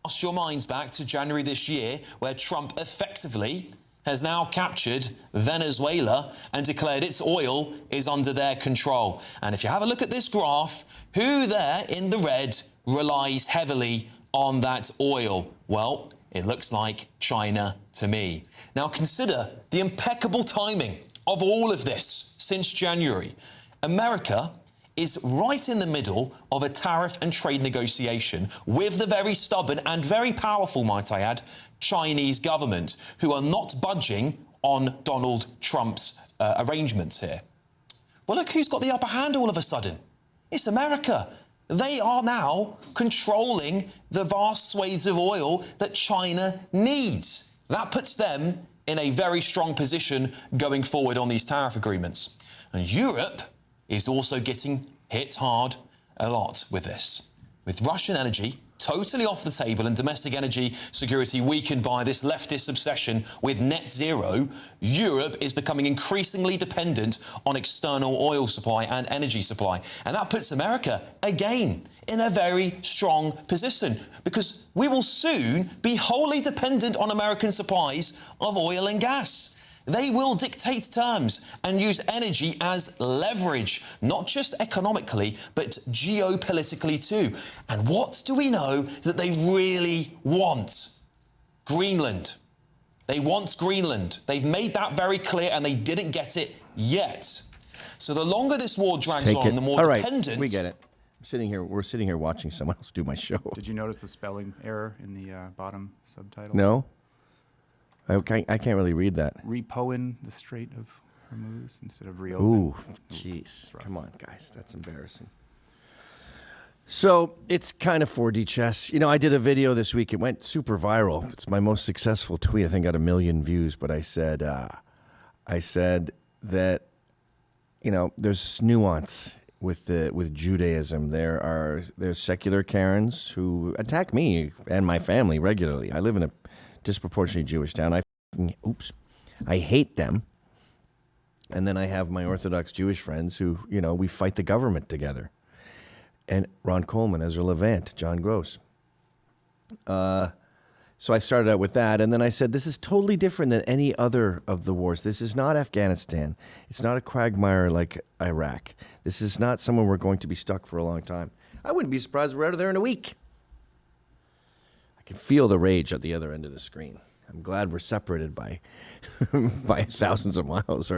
Cast your minds back to January this year, where Trump effectively has now captured Venezuela and declared its oil is under their control. And if you have a look at this graph, who there in the red relies heavily on that oil? Well, it looks like China to me. Now consider the impeccable timing of all of this since January. America is right in the middle of a tariff and trade negotiation with the very stubborn and very powerful, might I add, Chinese government, who are not budging on Donald Trump's arrangements here. Well, look who's got the upper hand all of a sudden. It's America. They are now controlling the vast swathes of oil that China needs. That puts them in a very strong position going forward on these tariff agreements. And Europe is also getting hit hard a lot with this. With Russian energy totally off the table and domestic energy security weakened by this leftist obsession with net zero, Europe is becoming increasingly dependent on external oil supply and energy supply. And that puts America, again, in a very strong position because we will soon be wholly dependent on American supplies of oil and gas. They will dictate terms and use energy as leverage, not just economically, but geopolitically too. And what do we know that they really want? Greenland. They want Greenland. They've made that very clear and they didn't get it yet. So the longer this war drags on, the more dependent... We get it. We're sitting here watching someone else do my show. Did you notice the spelling error in the bottom subtitle? No. I can't really read that. Repoing the Strait of Hormuz instead of reopen. Ooh, jeez. Come on, guys. That's embarrassing. So it's kind of 4D chess. You know, I did a video this week. It went super viral. It's my most successful tweet. I think got 1 million views. But I said that, you know, there's nuance with Judaism. There's secular Karens who attack me and my family regularly. I live in a disproportionately Jewish town. I hate them. And then I have my Orthodox Jewish friends who, you know, we fight the government together. And Ron Coleman, Ezra Levant, John Gross. So I started out with that, and then I said, this is totally different than any other of the wars. This is not Afghanistan. It's not a quagmire like Iraq. This is not somewhere we're going to be stuck for a long time. I wouldn't be surprised if we're out of there in a week. I can feel the rage at the other end of the screen. I'm glad we're separated by by thousands of miles.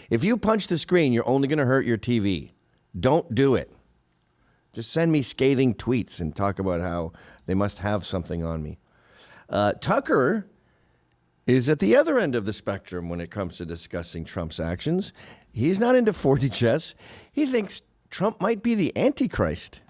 If you punch the screen, you're only going to hurt your TV. Don't do it. Just send me scathing tweets and talk about how they must have something on me. Tucker is at the other end of the spectrum when it comes to discussing Trump's actions. He's not into 4D chess. He thinks Trump might be the Antichrist.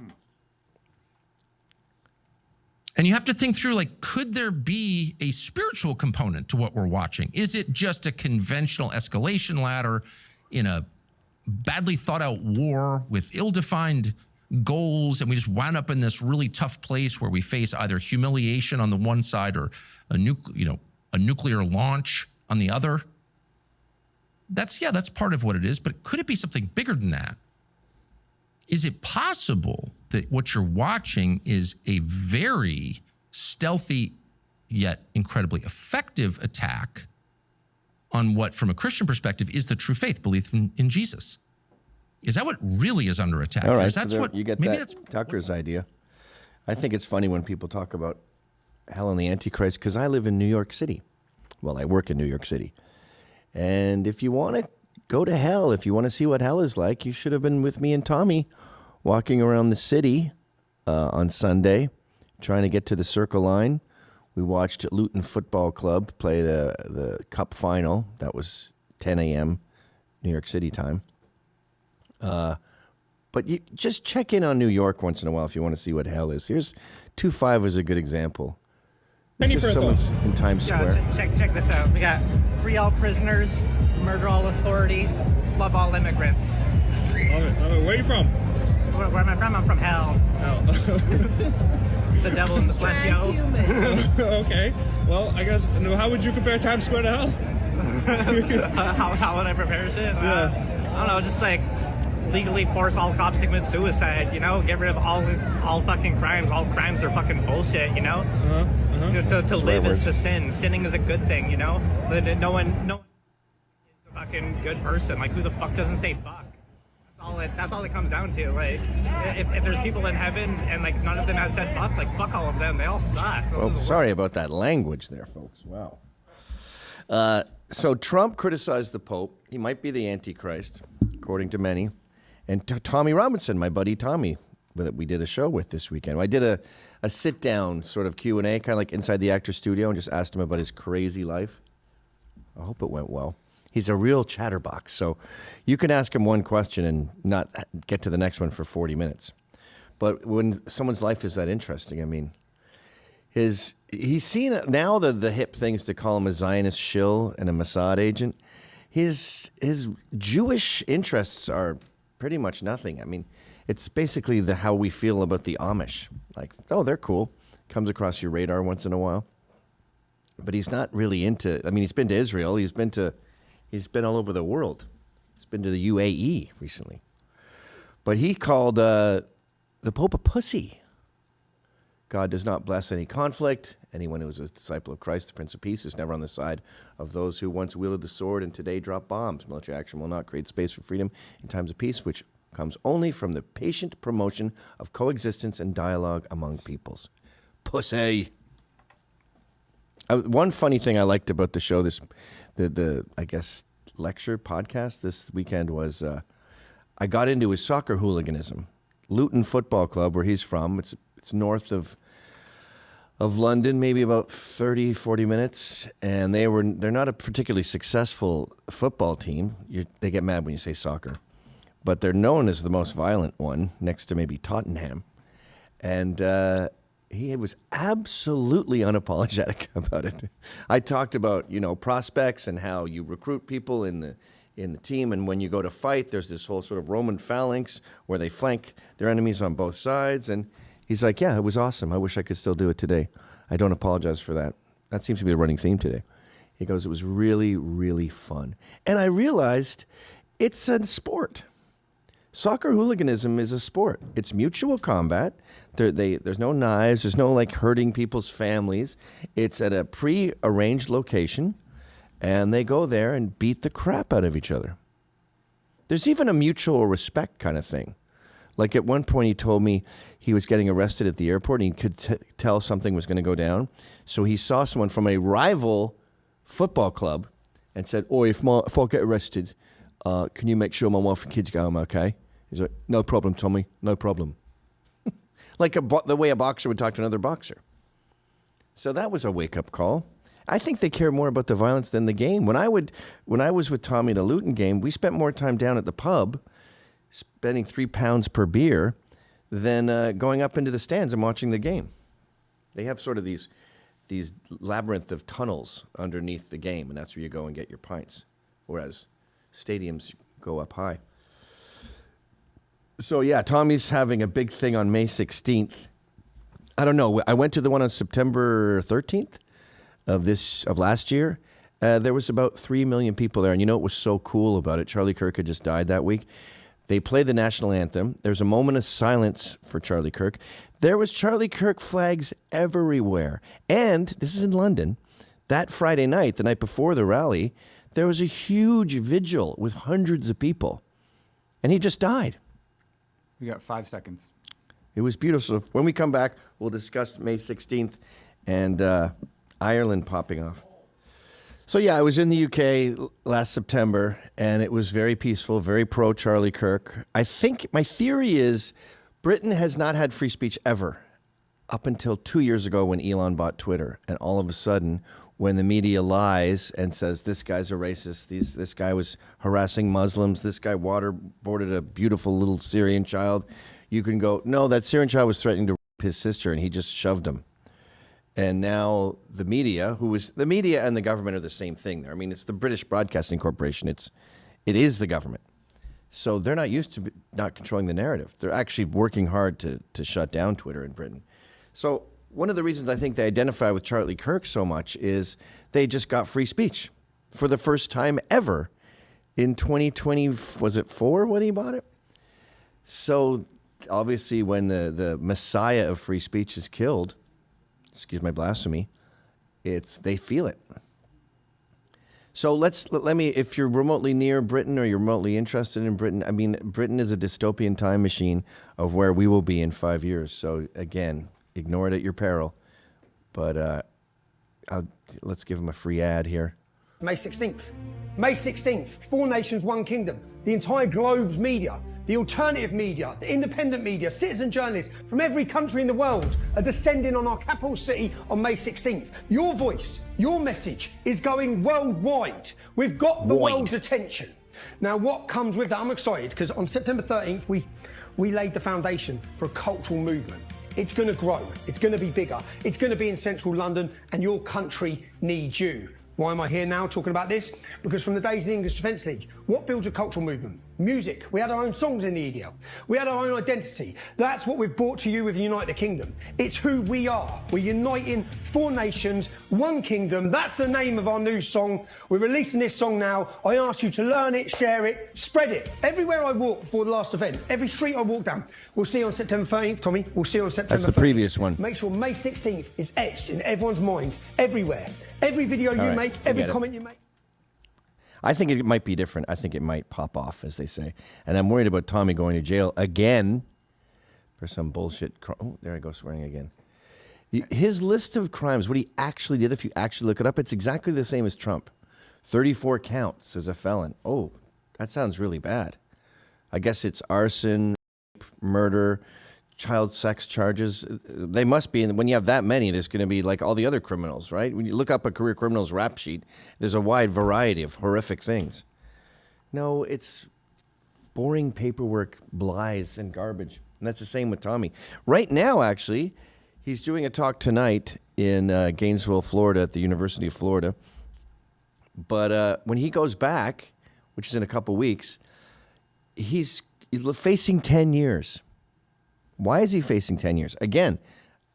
And you have to think through, like, could there be a spiritual component to what we're watching? Is it just a conventional escalation ladder in a badly thought out war with ill-defined goals, and we just wound up in this really tough place where we face either humiliation on the one side or a nuclear launch on the other? That's part of what it is, but could it be something bigger than that? Is it possible that what you're watching is a very stealthy yet incredibly effective attack on what, from a Christian perspective, is the true faith, belief in Jesus? Is that what really is under attack? All right, that's so what you get that Tucker's idea. I think it's funny when people talk about hell and the Antichrist because I live in New York City. Well, I work in New York City. And if you want to go to hell, if you want to see what hell is like, you should have been with me and Tommy walking around the city on Sunday, trying to get to the Circle Line. We watched Luton Football Club play the Cup final. That was 10 a.m. New York City time. But you just check in on New York once in a while if you want to see what hell is. Here's 2-5 is a good example. It's just someone's in Times Square. Check this out. We got free all prisoners, murder all authority, love all immigrants. Love it. Where are you from? Where am I from? I'm from hell. The devil in the flesh, yo. Okay. Well, I guess, how would you compare Times Square to hell? How would I prepare shit? I don't know, just like legally force all cops to commit suicide, you know? Get rid of all fucking crimes. All crimes are fucking bullshit, you know? To live is to sin. Sinning is a good thing, you know? No one is a fucking good person. Like, who the fuck doesn't say fuck? That's all it comes down to. Like, if there's people in heaven and, like, none of them has said fuck, like, fuck all of them. They all suck. Well, sorry about that language there, folks. Wow. So Trump criticized the Pope. He might be the Antichrist, according to many. And Tommy Robinson, my buddy Tommy, that we did a show with this weekend. I did a sit-down sort of Q&A, kind of like inside the actor's studio, and just asked him about his crazy life. I hope it went well. He's a real chatterbox, so you can ask him one question and not get to the next one for 40 minutes. But when someone's life is that interesting, I mean, he's seen now the hip things to call him a Zionist shill and a Mossad agent. His Jewish interests are pretty much nothing. I mean, it's basically how we feel about the Amish. Like, oh, they're cool. Comes across your radar once in a while. But he's not really into, I mean, he's been to Israel. He's been all over the world. He's been to the UAE recently. But he called the Pope a pussy. God does not bless any conflict. Anyone who is a disciple of Christ, the Prince of Peace, is never on the side of those who once wielded the sword and today drop bombs. Military action will not create space for freedom in times of peace, which comes only from the patient promotion of coexistence and dialogue among peoples. Pussy. One funny thing I liked about the show, the I guess lecture podcast this weekend was I got into his soccer hooliganism. Luton Football Club, where he's from, it's north of London, maybe about 30, 40 minutes, and they're not a particularly successful football team. They get mad when you say soccer, but they're known as the most violent one, next to maybe Tottenham. And he was absolutely unapologetic about it. I talked about, prospects and how you recruit people in the team, and when you go to fight, there's this whole sort of Roman phalanx where they flank their enemies on both sides. And he's like, yeah, it was awesome. I wish I could still do it today. I don't apologize for that. That seems to be the running theme today. He goes, it was really, really fun. And I realized it's a sport. Soccer hooliganism is a sport. It's mutual combat. There's no knives. There's no hurting people's families. It's at a pre-arranged location, and they go there and beat the crap out of each other. There's even a mutual respect kind of thing. Like at one point he told me he was getting arrested at the airport, and he could tell something was going to go down. So he saw someone from a rival football club and said, "Oh, if I get arrested, can you make sure my wife and kids go home okay?" He's like, "No problem, Tommy, no problem." Like the way a boxer would talk to another boxer. So that was a wake-up call. I think they care more about the violence than the game. When I was with Tommy at a Luton game, we spent more time down at the pub, spending £3 per beer, than going up into the stands and watching the game. They have sort of these labyrinth of tunnels underneath the game, and that's where you go and get your pints, whereas stadiums go up high. So yeah, Tommy's having a big thing on May 16th. I don't know. I went to the one on September 13th of last year. There was about 3 million people there, and you know what was so cool about it? Charlie Kirk had just died that week. They played the national anthem. There's a moment of silence for Charlie Kirk. There was Charlie Kirk flags everywhere. And this is in London. That Friday night, the night before the rally, there was a huge vigil with hundreds of people. And he just died. We got 5 seconds. It was beautiful. So when we come back, we'll discuss May 16th and Ireland popping off. So yeah, I was in the UK last September, and it was very peaceful, very pro Charlie Kirk. I think my theory is Britain has not had free speech ever up until 2 years ago when Elon bought Twitter. And all of a sudden, when the media lies and says this guy's a racist, this guy was harassing Muslims, this guy waterboarded a beautiful little Syrian child, you can go, no, that Syrian child was threatening to rape his sister, and he just shoved him. And now the media, the media and the government are the same thing there. I mean, it's the British Broadcasting Corporation. It is the government. So they're not used to not controlling the narrative. They're actually working hard to shut down Twitter in Britain. So one of the reasons I think they identify with Charlie Kirk so much is they just got free speech for the first time ever in 2020. Was it 4 when he bought it? So obviously when the messiah of free speech is killed, excuse my blasphemy, they feel it. So let me, if you're remotely near Britain or you're remotely interested in Britain, I mean, Britain is a dystopian time machine of where we will be in 5 years. So again, ignore it at your peril. But let's give them a free ad here. May 16th. May 16th, 4 nations, 1 kingdom. The entire globe's media, the alternative media, the independent media, citizen journalists from every country in the world are descending on our capital city on May 16th. Your voice, your message is going worldwide. We've got the world's attention. Now, what comes with that? I'm excited because on September 13th, we laid the foundation for a cultural movement. It's going to grow. It's going to be bigger. It's going to be in central London, and your country needs you. Why am I here now talking about this? Because from the days of the English Defence League, what builds a cultural movement? Music. We had our own songs in the EDL. We had our own identity. That's what we've brought to you with Unite the Kingdom. It's who we are. We're uniting 4 nations, 1 kingdom. That's the name of our new song. We're releasing this song now. I ask you to learn it, share it, spread it. Everywhere I walk before the last event, every street I walk down, we'll see you on September 13th, Tommy. We'll see you on September 13th. That's the previous one. Make sure May 16th is etched in everyone's minds, everywhere. Every video you make, every comment you make. I think it might be different. I think it might pop off, as they say. And I'm worried about Tommy going to jail again for some bullshit. Oh, there I go, swearing again. His list of crimes, what he actually did, if you actually look it up, it's exactly the same as Trump. 34 counts as a felon. Oh, that sounds really bad. I guess it's arson, murder, child sex charges. They must be, and when you have that many, there's going to be like all the other criminals, right? When you look up a career criminals rap sheet, there's a wide variety of horrific things. No, it's boring paperwork, lies, and garbage. And that's the same with Tommy. Right now, actually, he's doing a talk tonight in Gainesville, Florida, at the University of Florida. But when he goes back, which is in a couple weeks, he's facing 10 years. Why is he facing 10 years? Again,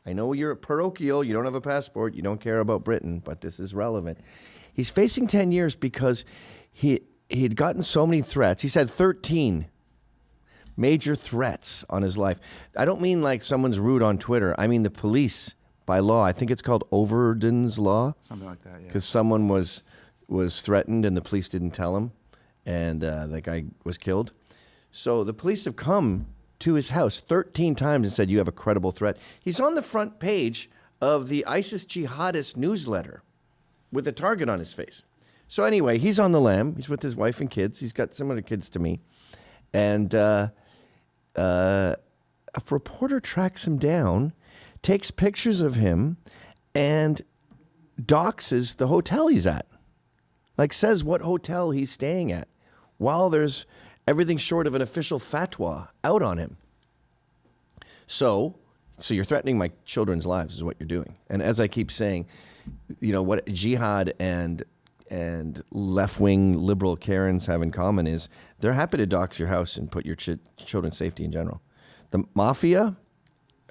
I know you're parochial, you don't have a passport, you don't care about Britain, but this is relevant. He's facing 10 years because he'd gotten so many threats. He's had 13 major threats on his life. I don't mean like someone's rude on Twitter. I mean the police, by law, I think it's called Overton's Law. Something like that, yeah. Because someone was threatened and the police didn't tell him, and that guy was killed. So the police have come to his house 13 times and said, you have a credible threat. He's on the front page of the ISIS jihadist newsletter with a target on his face. So anyway, he's on the lam. He's with his wife and kids. He's got similar kids to me. And a reporter tracks him down, takes pictures of him, and doxes the hotel he's at. Like says what hotel he's staying at, while there's everything short of an official fatwa out on him. So you're threatening my children's lives is what you're doing. And as I keep saying, what jihad and left-wing liberal Karens have in common is they're happy to dox your house and put your children's safety in general. The mafia,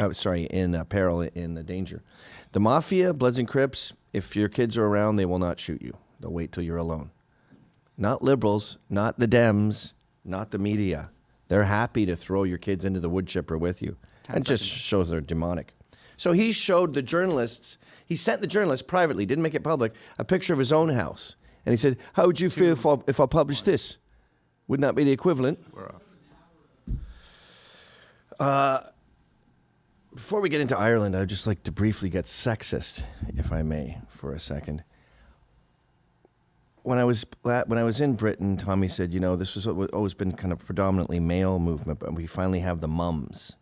in peril, in danger. The mafia, Bloods and Crips, if your kids are around, they will not shoot you. They'll wait till you're alone. Not liberals, not the Dems, not the media. They're happy to throw your kids into the wood chipper with you. And just shows they're demonic. So he showed the journalists, he sent the journalists privately, didn't make it public, a picture of his own house. And he said, how would you feel if I published this? Wouldn't that be the equivalent? We're off. Before we get into Ireland, I'd just like to briefly get sexist, if I may, for a second. When I was in Britain, Tommy said, this was always been kind of predominantly male movement, but we finally have the mums,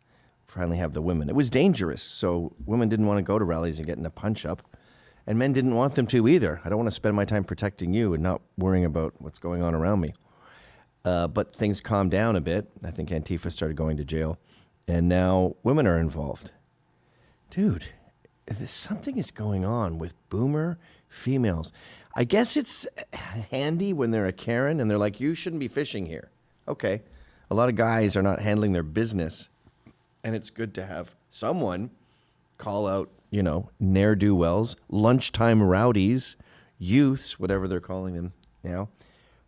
finally have the women. It was dangerous, so women didn't want to go to rallies and get in a punch-up, and men didn't want them to either. I don't want to spend my time protecting you and not worrying about what's going on around me. But things calmed down a bit. I think Antifa started going to jail, and now women are involved. Dude, something is going on with boomer females. I guess it's handy when they're a Karen and they're like, you shouldn't be fishing here. Okay. A lot of guys are not handling their business. And it's good to have someone call out, ne'er-do-wells, lunchtime rowdies, youths, whatever they're calling them now.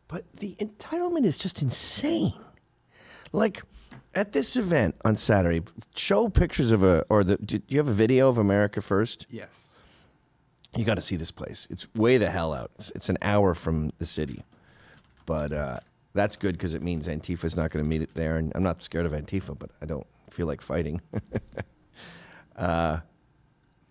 But the entitlement is just insane. Like, at this event on Saturday, show pictures of do you have a video of America First? Yes. You got to see this place. It's way the hell out. It's an hour from the city. But that's good because it means Antifa's not going to meet it there. And I'm not scared of Antifa, but I don't feel like fighting. But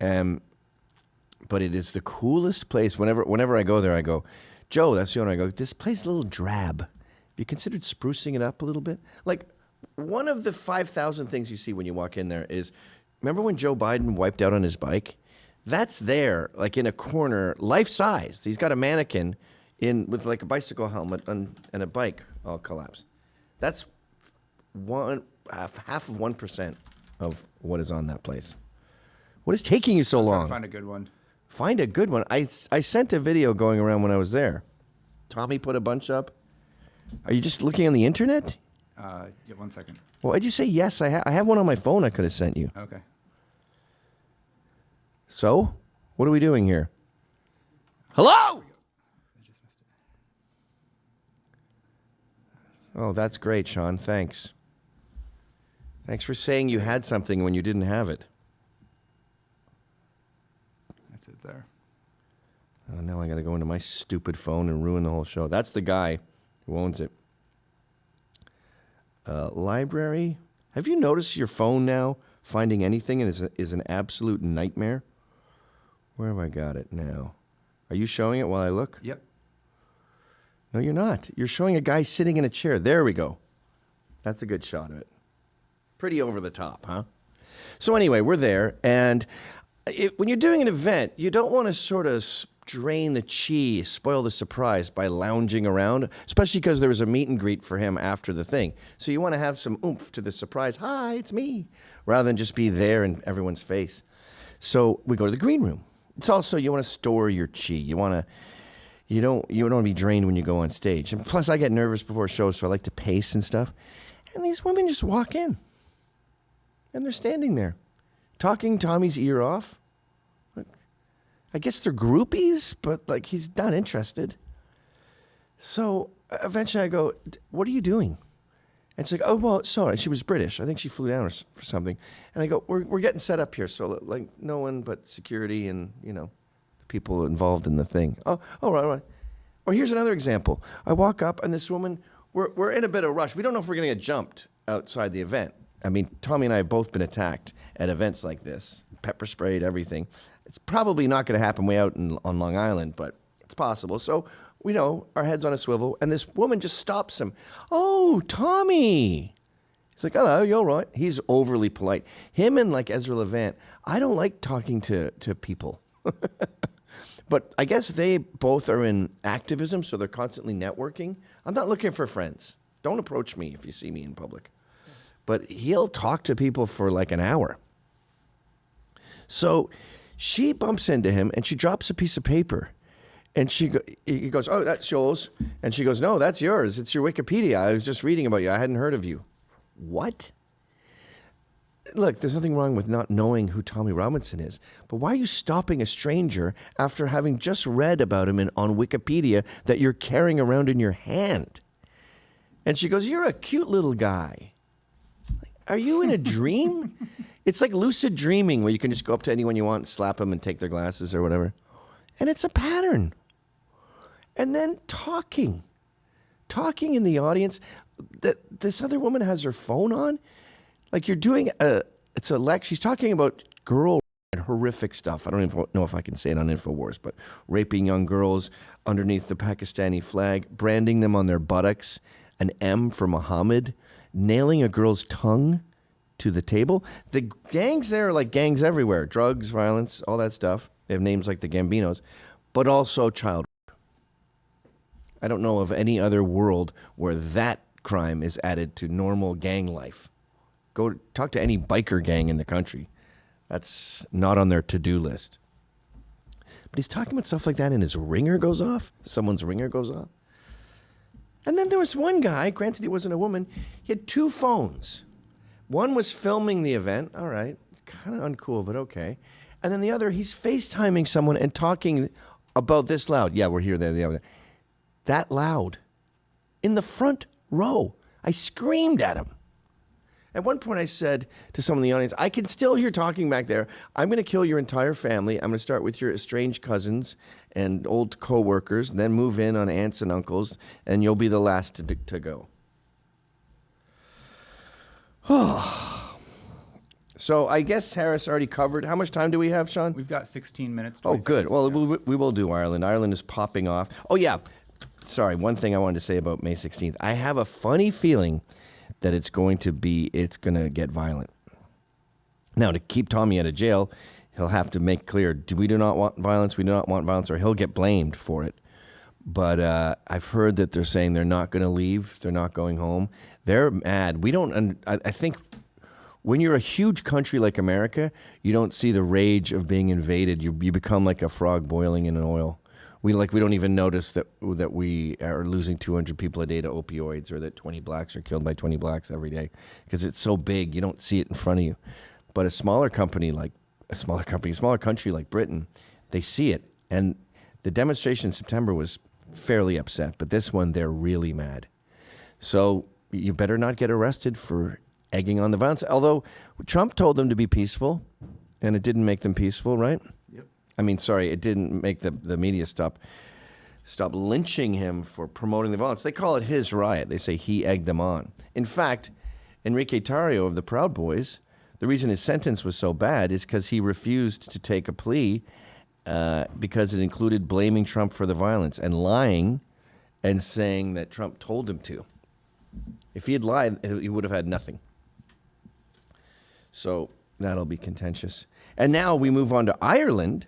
it is the coolest place. Whenever I go there, I go, Joe, that's the owner. I go, this place is a little drab. Have you considered sprucing it up a little bit? Like, one of the 5,000 things you see when you walk in there is, remember when Joe Biden wiped out on his bike? That's there, like in a corner, life-size. He's got a mannequin with like a bicycle helmet and a bike all collapsed. That's half of 1% of what is on that place. What is taking you so long? Find a good one. Find a good one. I sent a video going around when I was there. Tommy put a bunch up. Are you just looking on the internet? Yeah, 1 second. Well, why'd you say yes? I have one on my phone I could have sent you. Okay. So, what are we doing here? Hello? Oh, that's great, Sean. Thanks. Thanks for saying you had something when you didn't have it. That's it there. Oh, now I got to go into my stupid phone and ruin the whole show. That's the guy who owns it. Library. Have you noticed your phone now finding anything is an absolute nightmare? Where have I got it now? Are you showing it while I look? Yep. No, you're not. You're showing a guy sitting in a chair. There we go. That's a good shot of it. Pretty over the top, huh? So anyway, we're there, and when you're doing an event, you don't want to sort of drain the chi, spoil the surprise by lounging around, especially because there was a meet and greet for him after the thing. So you want to have some oomph to the surprise. Hi, it's me, rather than just be there in everyone's face. So we go to the green room. It's also, you want to store your chi. You don't want to be drained when you go on stage. And plus, I get nervous before shows, so I like to pace and stuff. And these women just walk in, and they're standing there, talking Tommy's ear off. I guess they're groupies, but like he's not interested. So eventually I go, what are you doing? And she's like, oh, well, sorry. She was British. I think she flew down for something. And I go, we're getting set up here. So like no one but security and, the people involved in the thing. Oh, right. Or here's another example. I walk up and this woman, we're in a bit of a rush. We don't know if we're going to get jumped outside the event. I mean, Tommy and I have both been attacked at events like this, pepper sprayed, everything. It's probably not going to happen way out on Long Island, but it's possible. So, our head's on a swivel, and this woman just stops him. Oh, Tommy. He's like, hello, you all right? He's overly polite. Him and like Ezra Levant, I don't like talking to people. But I guess they both are in activism, so they're constantly networking. I'm not looking for friends. Don't approach me if you see me in public. But he'll talk to people for like an hour. So she bumps into him and she drops a piece of paper. And he goes, oh, that's yours. And she goes, no, that's yours. It's your Wikipedia. I was just reading about you. I hadn't heard of you. What? Look, there's nothing wrong with not knowing who Tommy Robinson is. But why are you stopping a stranger after having just read about him on Wikipedia that you're carrying around in your hand? And she goes, you're a cute little guy. Are you in a dream? It's like lucid dreaming where you can just go up to anyone you want and slap them and take their glasses or whatever. And it's a pattern. And then talking in the audience. This other woman has her phone on. Like you're doing it's a lecture. She's talking about girl and horrific stuff. I don't even know if I can say it on InfoWars, but raping young girls underneath the Pakistani flag, branding them on their buttocks, an M for Muhammad, nailing a girl's tongue to the table. The gangs there are like gangs everywhere. Drugs, violence, all that stuff. They have names like the Gambinos, but also child rape. I don't know of any other world where that crime is added to normal gang life. Go talk to any biker gang in the country. That's not on their to-do list. But he's talking about stuff like that and his ringer goes off. Someone's ringer goes off. And then there was one guy, granted he wasn't a woman, he had two phones. One was filming the event. All right, kind of uncool, but okay. And then the other, he's FaceTiming someone and talking about this loud. Yeah, we're here, there, the other. That loud. In the front row. I screamed at him. At one point I said to someone in the audience, I can still hear talking back there. I'm going to kill your entire family. I'm going to start with your estranged cousins and old co-workers, and then move in on aunts and uncles, and you'll be the last to go. So I guess Harris already covered. How much time do we have, Sean? We've got 16 minutes. Oh, good. Well, we will do Ireland. Ireland is popping off. Oh, yeah. Sorry, one thing I wanted to say about May 16th. I have a funny feeling that it's going to get violent. Now, to keep Tommy out of jail, he'll have to make clear, we do not want violence, or he'll get blamed for it. But I've heard that they're saying they're not going to leave, they're not going home. They're mad. I think when you're a huge country like America, you don't see the rage of being invaded. You become like a frog boiling in oil. We don't even notice that we are losing 200 people a day to opioids, or that 20 blacks are killed by 20 blacks every day, because it's so big you don't see it in front of you. But a smaller country like Britain, they see it. And the demonstration in September was fairly upset, but this one they're really mad. So you better not get arrested for egging on the violence. Although Trump told them to be peaceful, and it didn't make them peaceful, right? Yep. I mean, sorry, it didn't make the media stop lynching him for promoting the violence. They call it his riot. They say he egged them on. In fact, Enrique Tarrio of the Proud Boys, the reason his sentence was so bad is because he refused to take a plea because it included blaming Trump for the violence and lying and saying that Trump told him to. If he had lied, he would have had nothing. So that'll be contentious. And now we move on to Ireland,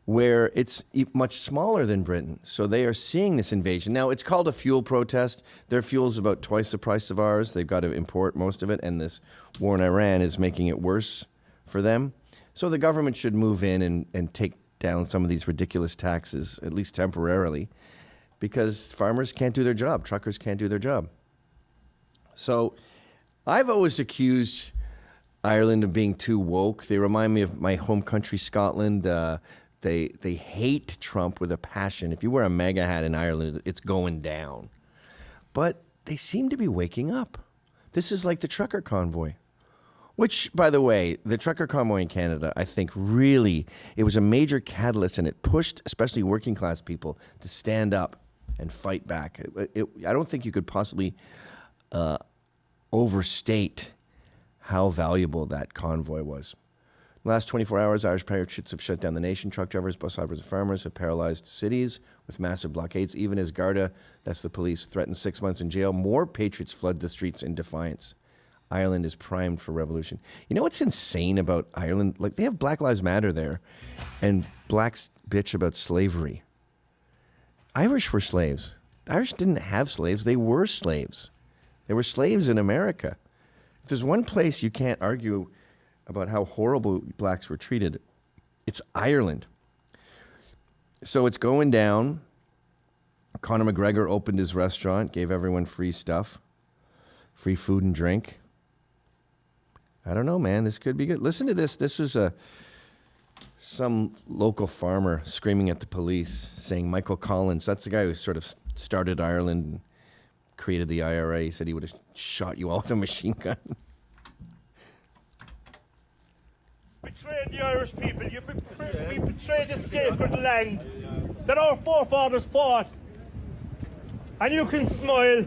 where it's much smaller than Britain. So they are seeing this invasion. Now, it's called a fuel protest. Their fuel's about twice the price of ours. They've got to import most of it, and this war in Iran is making it worse for them. So the government should move in and take down some of these ridiculous taxes, at least temporarily, because farmers can't do their job. Truckers can't do their job. So I've always accused Ireland of being too woke. They remind me of my home country, Scotland. They hate Trump with a passion. If you wear a MAGA hat in Ireland, it's going down. But they seem to be waking up. This is like the trucker convoy, which, by the way, the trucker convoy in Canada, I think really, it was a major catalyst, and it pushed especially working class people to stand up and fight back. I don't think you could possibly overstate how valuable that convoy was. Last 24 hours, Irish patriots have shut down the nation. Truck drivers, bus operators, and farmers have paralyzed cities with massive blockades. Even as Garda, that's the police, threatened 6 months in jail, more patriots flood the streets in defiance. Ireland is primed for revolution. You know what's insane about Ireland? Like, they have Black Lives Matter there, and blacks bitch about slavery. Irish were slaves. The Irish didn't have slaves. They were slaves. They were slaves in America. If there's one place you can't argue about how horrible blacks were treated, it's Ireland. So it's going down. Conor McGregor opened his restaurant, gave everyone free stuff, free food and drink. I don't know, man. This could be good. Listen to this. This was some local farmer screaming at the police, saying Michael Collins, that's the guy who sort of started Ireland and created the IRA. He said he would have shot you all with a machine gun. Betrayed the Irish people. We betrayed the sacred land that our forefathers fought. And you can smile.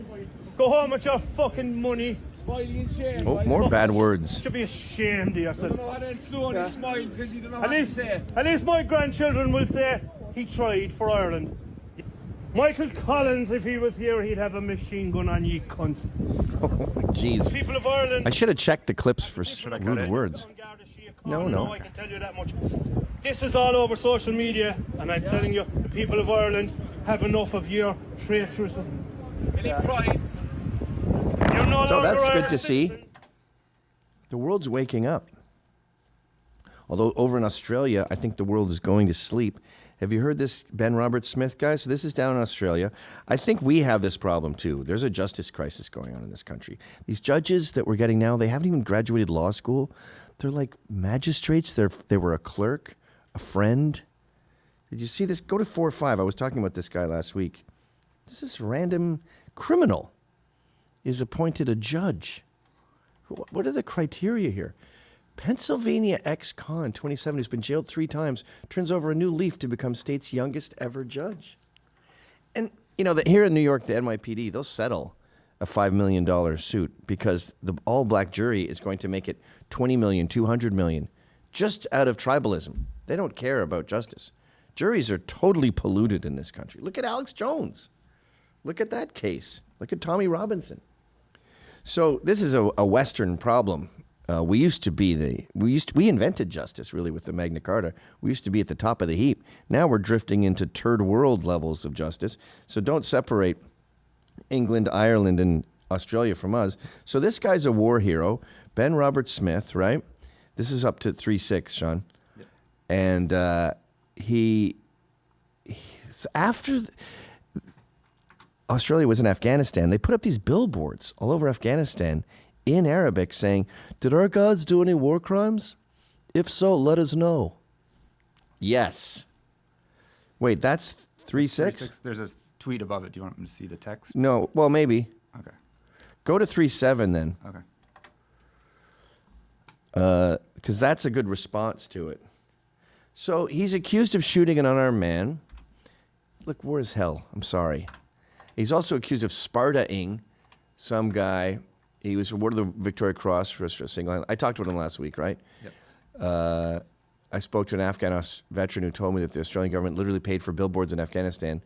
Go home with your fucking money. Oh, more bad words. You should be ashamed of yourself. Yeah. At least my grandchildren will say he tried for Ireland. Michael Collins, if he was here, he'd have a machine gun on ye cunts. Oh, jeez. People of Ireland. I should have checked the clips for rude words. No. I can tell you that much. This is all over social media, and I'm telling you, the people of Ireland have enough of your traitorousness. So that's good to see. The world's waking up. Although over in Australia, I think the world is going to sleep. Have you heard this Ben Roberts-Smith guy? So this is down in Australia. I think we have this problem too. There's a justice crisis going on in this country. These judges that we're getting now, they haven't even graduated law school. They're like magistrates. They were a clerk, a friend. Did you see this? Go to 4 or 5. I was talking about this guy last week. This random criminal is appointed a judge. What are the criteria here? Pennsylvania ex-con, 27, who's been jailed 3 times, turns over a new leaf to become state's youngest ever judge. And, you know, here in New York, the NYPD, they'll settle a $5 million suit because the all-black jury is going to make it $20 million, $200 million, just out of tribalism. They don't care about justice. Juries are totally polluted in this country. Look at Alex Jones. Look at that case. Look at Tommy Robinson. So this is a Western problem. We invented justice really with the Magna Carta. We used to be at the top of the heap. Now we're drifting into Turd World levels of justice. So don't separate England, Ireland, and Australia from us. So this guy's a war hero, Ben Roberts-Smith, right? This is up to 3-6, Sean. Yep. And so after Australia was in Afghanistan, they put up these billboards all over Afghanistan in Arabic saying, "Did our gods do any war crimes? If so, let us know." Yes. Wait, that's 3-6? There's a tweet above it. Do you want me to see the text? No, well, maybe. Okay. Go to 3-7 then. Okay. Because that's a good response to it. So he's accused of shooting an unarmed man. Look, war is hell. I'm sorry. He's also accused of Sparta-ing some guy. He was awarded the Victoria Cross for a single. I talked to him last week, right? Yep. I spoke to an Afghan veteran who told me that the Australian government literally paid for billboards in Afghanistan,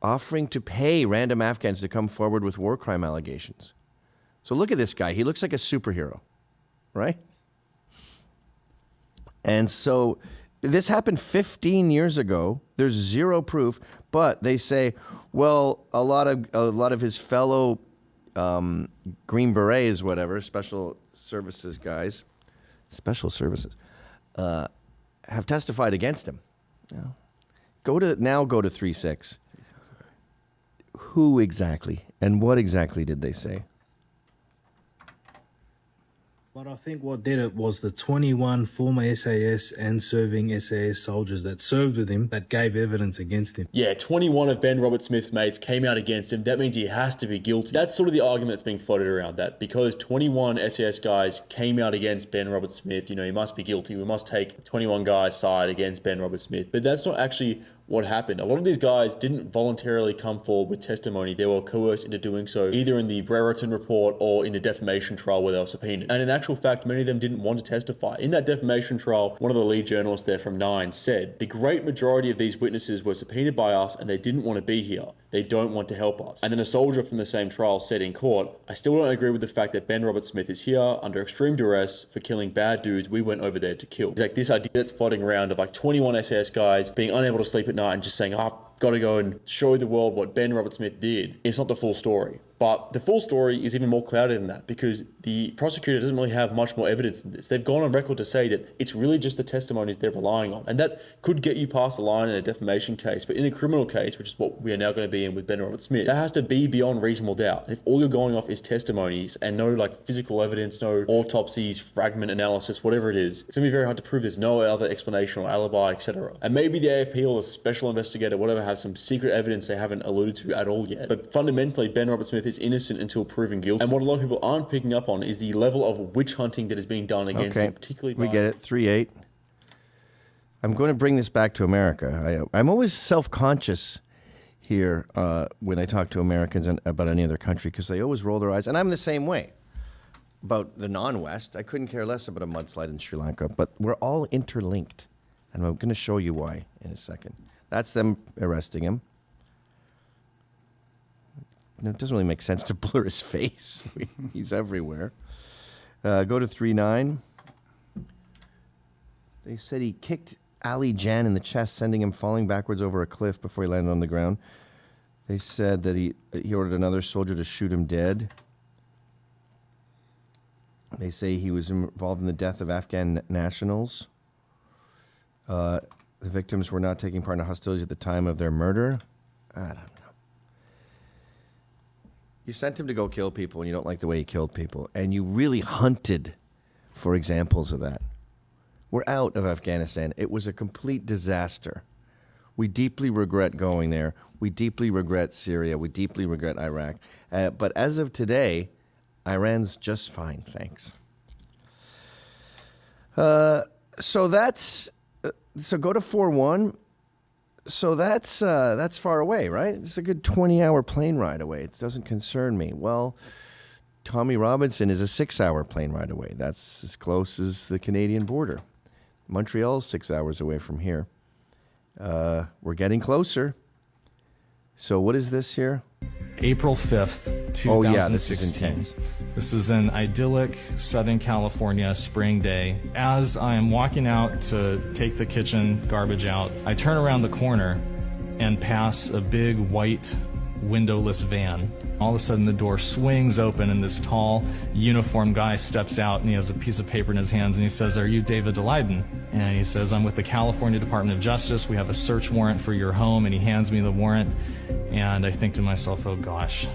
offering to pay random Afghans to come forward with war crime allegations. So look at this guy. He looks like a superhero, right? And so This happened 15 years ago. There's zero proof, but they say, well, a lot of his fellow Green Berets, whatever, special services guys, special services, have testified against him. Yeah. Go to 3.6. Who exactly and what exactly did they say? But I think what did it was the 21 former SAS and serving SAS soldiers that served with him that gave evidence against him. Yeah, 21 of Ben Roberts-Smith's mates came out against him. That means he has to be guilty. That's sort of the argument that's being floated around, that because 21 SAS guys came out against Ben Roberts-Smith, he must be guilty. We must take 21 guys' side against Ben Roberts-Smith. But that's not actually what happened. A lot of these guys didn't voluntarily come forward with testimony. They were coerced into doing so, either in the Brereton report or in the defamation trial where they were subpoenaed. And in actual fact, many of them didn't want to testify. In that defamation trial, one of the lead journalists there from 9 said, the great majority of these witnesses were subpoenaed by us and they didn't want to be here. They don't want to help us. And then a soldier from the same trial said in court, I still don't agree with the fact that Ben Roberts-Smith is here under extreme duress for killing bad dudes we went over there to kill. It's like this idea that's floating around of like 21 SAS guys being unable to sleep at night and just saying, got to go and show the world what Ben Roberts-Smith did. It's not the full story. But the full story is even more clouded than that because the prosecutor doesn't really have much more evidence than this. They've gone on record to say that it's really just the testimonies they're relying on. And that could get you past the line in a defamation case. But in a criminal case, which is what we are now going to be in with Ben Roberts-Smith, that has to be beyond reasonable doubt. If all you're going off is testimonies and no like physical evidence, no autopsies, fragment analysis, whatever it is, it's going to be very hard to prove there's no other explanation or alibi, etc. And maybe the AFP or the special investigator, whatever, has some secret evidence they haven't alluded to at all yet. But fundamentally, Ben Roberts-Smith is innocent until proven guilty. And what a lot of people aren't picking up on is the level of witch hunting that is being done against him, particularly by... We get it. 3.8. I'm going to bring this back to America. I'm always self-conscious here when I talk to Americans about any other country because they always roll their eyes. And I'm the same way about the non-West. I couldn't care less about a mudslide in Sri Lanka, but we're all interlinked. And I'm going to show you why in a second. That's them arresting him. It doesn't really make sense to blur his face. He's everywhere. Go to 3.9. They said he kicked Ali Jan in the chest, sending him falling backwards over a cliff before he landed on the ground. They said that he ordered another soldier to shoot him dead. They say he was involved in the death of Afghan nationals. The victims were not taking part in hostilities at the time of their murder. I don't know. You sent him to go kill people and you don't like the way he killed people. And you really hunted for examples of that. We're out of Afghanistan. It was a complete disaster. We deeply regret going there. We deeply regret Syria. We deeply regret Iraq. But as of today, Iran's just fine, thanks. So go to 4.1. So that's far away, right? It's a good 20-hour plane ride away. It doesn't concern me. Well, Tommy Robinson is a 6-hour plane ride away. That's as close as the Canadian border. Montreal's 6 hours away from here. We're getting closer. So what is this here? April 5th, 2016. Oh, yeah, this is intense. This is an idyllic Southern California spring day. As I am walking out to take the kitchen garbage out, I turn around the corner and pass a big white windowless van. All of a sudden the door swings open and this tall uniformed guy steps out and he has a piece of paper in his hands and he says, "Are you David Daleiden?" And he says, "I'm with the California Department of Justice. We have a search warrant for your home." And he hands me the warrant. And I think to myself, oh gosh,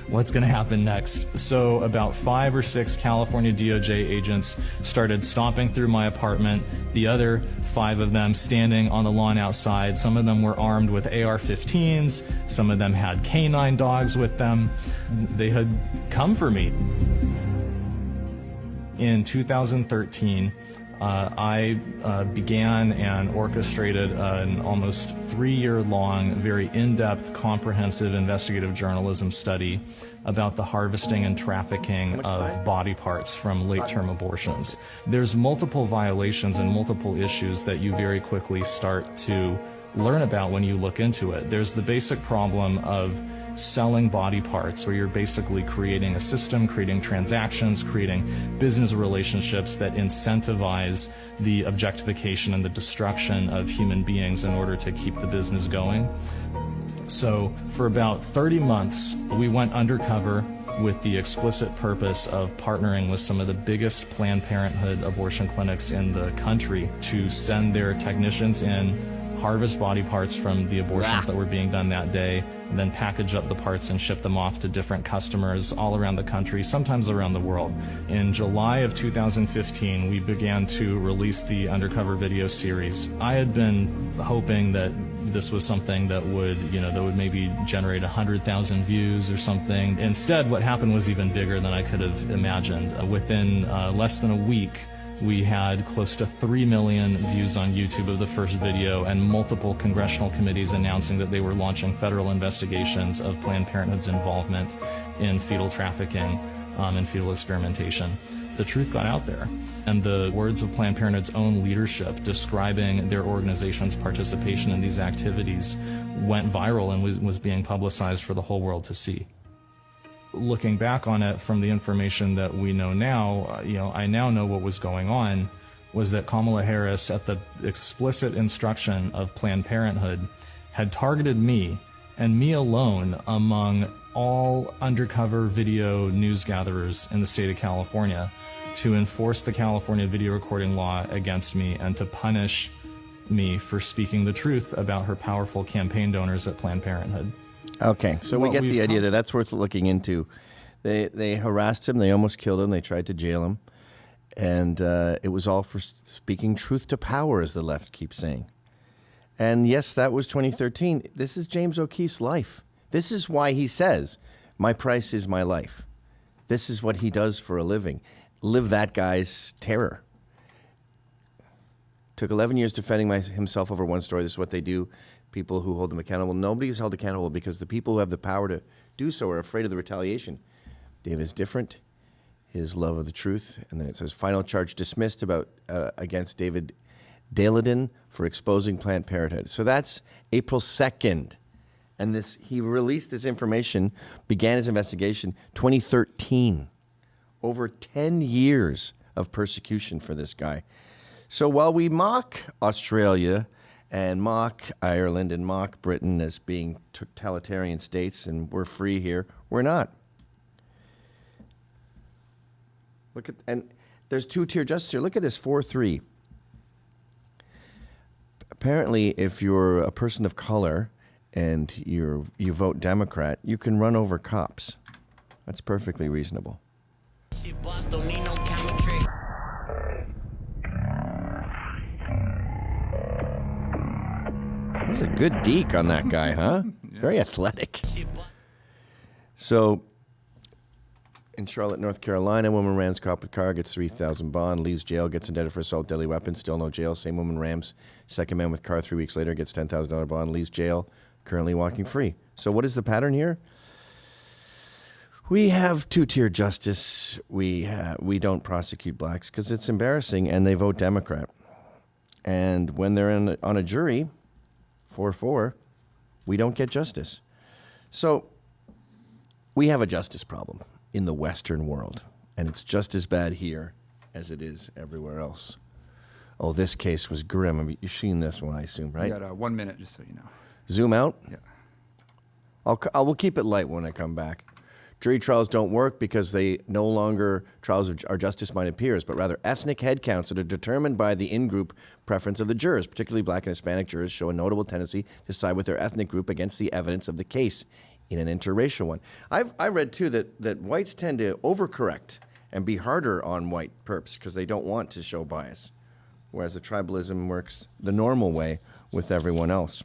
what's going to happen next? So about 5 or 6 California DOJ agents started stomping through my apartment. The other 5 of them standing on the lawn outside. Some of them were armed with AR-15s. Some of them had canine dogs with them. They had come for me. In 2013, I began and orchestrated an almost 3-year-long, very in-depth, comprehensive investigative journalism study about the harvesting and trafficking of body parts from late-term abortions. There's multiple violations and multiple issues that you very quickly start to learn about when you look into it. There's the basic problem of selling body parts, where you're basically creating a system, creating transactions, creating business relationships that incentivize the objectification and the destruction of human beings in order to keep the business going. So for about 30 months, we went undercover with the explicit purpose of partnering with some of the biggest Planned Parenthood abortion clinics in the country to send their technicians in, harvest body parts from the abortions that were being done that day, and then package up the parts and ship them off to different customers all around the country, sometimes around the world. In July of 2015, we began to release the undercover video series. I had been hoping that this was something that would, that would maybe generate 100,000 views or something. Instead, what happened was even bigger than I could have imagined. Within less than a week, we had close to 3 million views on YouTube of the first video, and multiple congressional committees announcing that they were launching federal investigations of Planned Parenthood's involvement in fetal trafficking and fetal experimentation. The truth got out there, and the words of Planned Parenthood's own leadership describing their organization's participation in these activities went viral and was being publicized for the whole world to see. Looking back on it from the information that we know now, I now know what was going on was that Kamala Harris, at the explicit instruction of Planned Parenthood, had targeted me, and me alone, among all undercover video news gatherers in the state of California, to enforce the California video recording law against me and to punish me for speaking the truth about her powerful campaign donors at Planned Parenthood. Okay, so we get the idea that that's worth looking into. They harassed him. They almost killed him. They tried to jail him. And it was all for speaking truth to power, as the left keeps saying. And yes, that was 2013. This is James O'Keefe's life. This is why he says, my price is my life. This is what he does for a living. Live that guy's terror. Took 11 years defending himself over one story. This is what they do. People who hold them accountable. Nobody is held accountable because the people who have the power to do so are afraid of the retaliation. David is different. His love of the truth. And then it says, final charge dismissed against David Daladin for exposing Planned Parenthood. So that's April 2nd. And he released this information, began his investigation 2013. Over 10 years of persecution for this guy. So while we mock Australia and mock Ireland and mock Britain as being totalitarian states and we're free here, we're not. Look at, and there's two-tier justice here. Look at this, 4-3. Apparently, if you're a person of color and you vote Democrat, you can run over cops. That's perfectly reasonable. There's a good deke on that guy, huh? Yeah. Very athletic. So, in Charlotte, North Carolina, woman rams cop with car, gets $3,000 bond, leaves jail, gets indicted for assault, deadly weapon, still no jail. Same woman rams second man with car 3 weeks later, gets $10,000 bond, leaves jail, currently walking free. So what is the pattern here? We have two-tier justice. We don't prosecute blacks because it's embarrassing, and they vote Democrat. And when they're on a jury, 4-4, we don't get justice. So we have a justice problem in the Western world, and it's just as bad here as it is everywhere else. Oh, this case was grim. I mean, you've seen this one, I assume, right? You got 1 minute, just so you know. Zoom out? Yeah. We'll keep it light when I come back. Jury trials don't work because they no longer trials of our justice-minded peers, but rather ethnic head counts that are determined by the in-group preference of the jurors. Particularly black and Hispanic jurors show a notable tendency to side with their ethnic group against the evidence of the case in an interracial one. I read, too, that whites tend to overcorrect and be harder on white perps because they don't want to show bias, whereas the tribalism works the normal way with everyone else.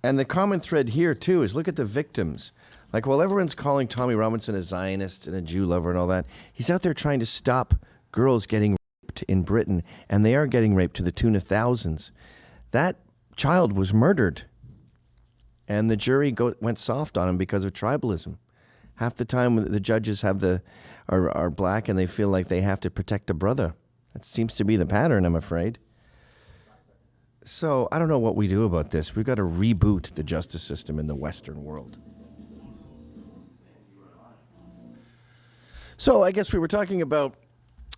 And the common thread here, too, is look at the victims. Like, while everyone's calling Tommy Robinson a Zionist and a Jew lover and all that, he's out there trying to stop girls getting raped in Britain, and they are getting raped to the tune of thousands. That child was murdered, and the jury went soft on him because of tribalism. Half the time the judges are black and they feel like they have to protect a brother. That seems to be the pattern, I'm afraid. So I don't know what we do about this. We've got to reboot the justice system in the Western world. So I guess we were talking about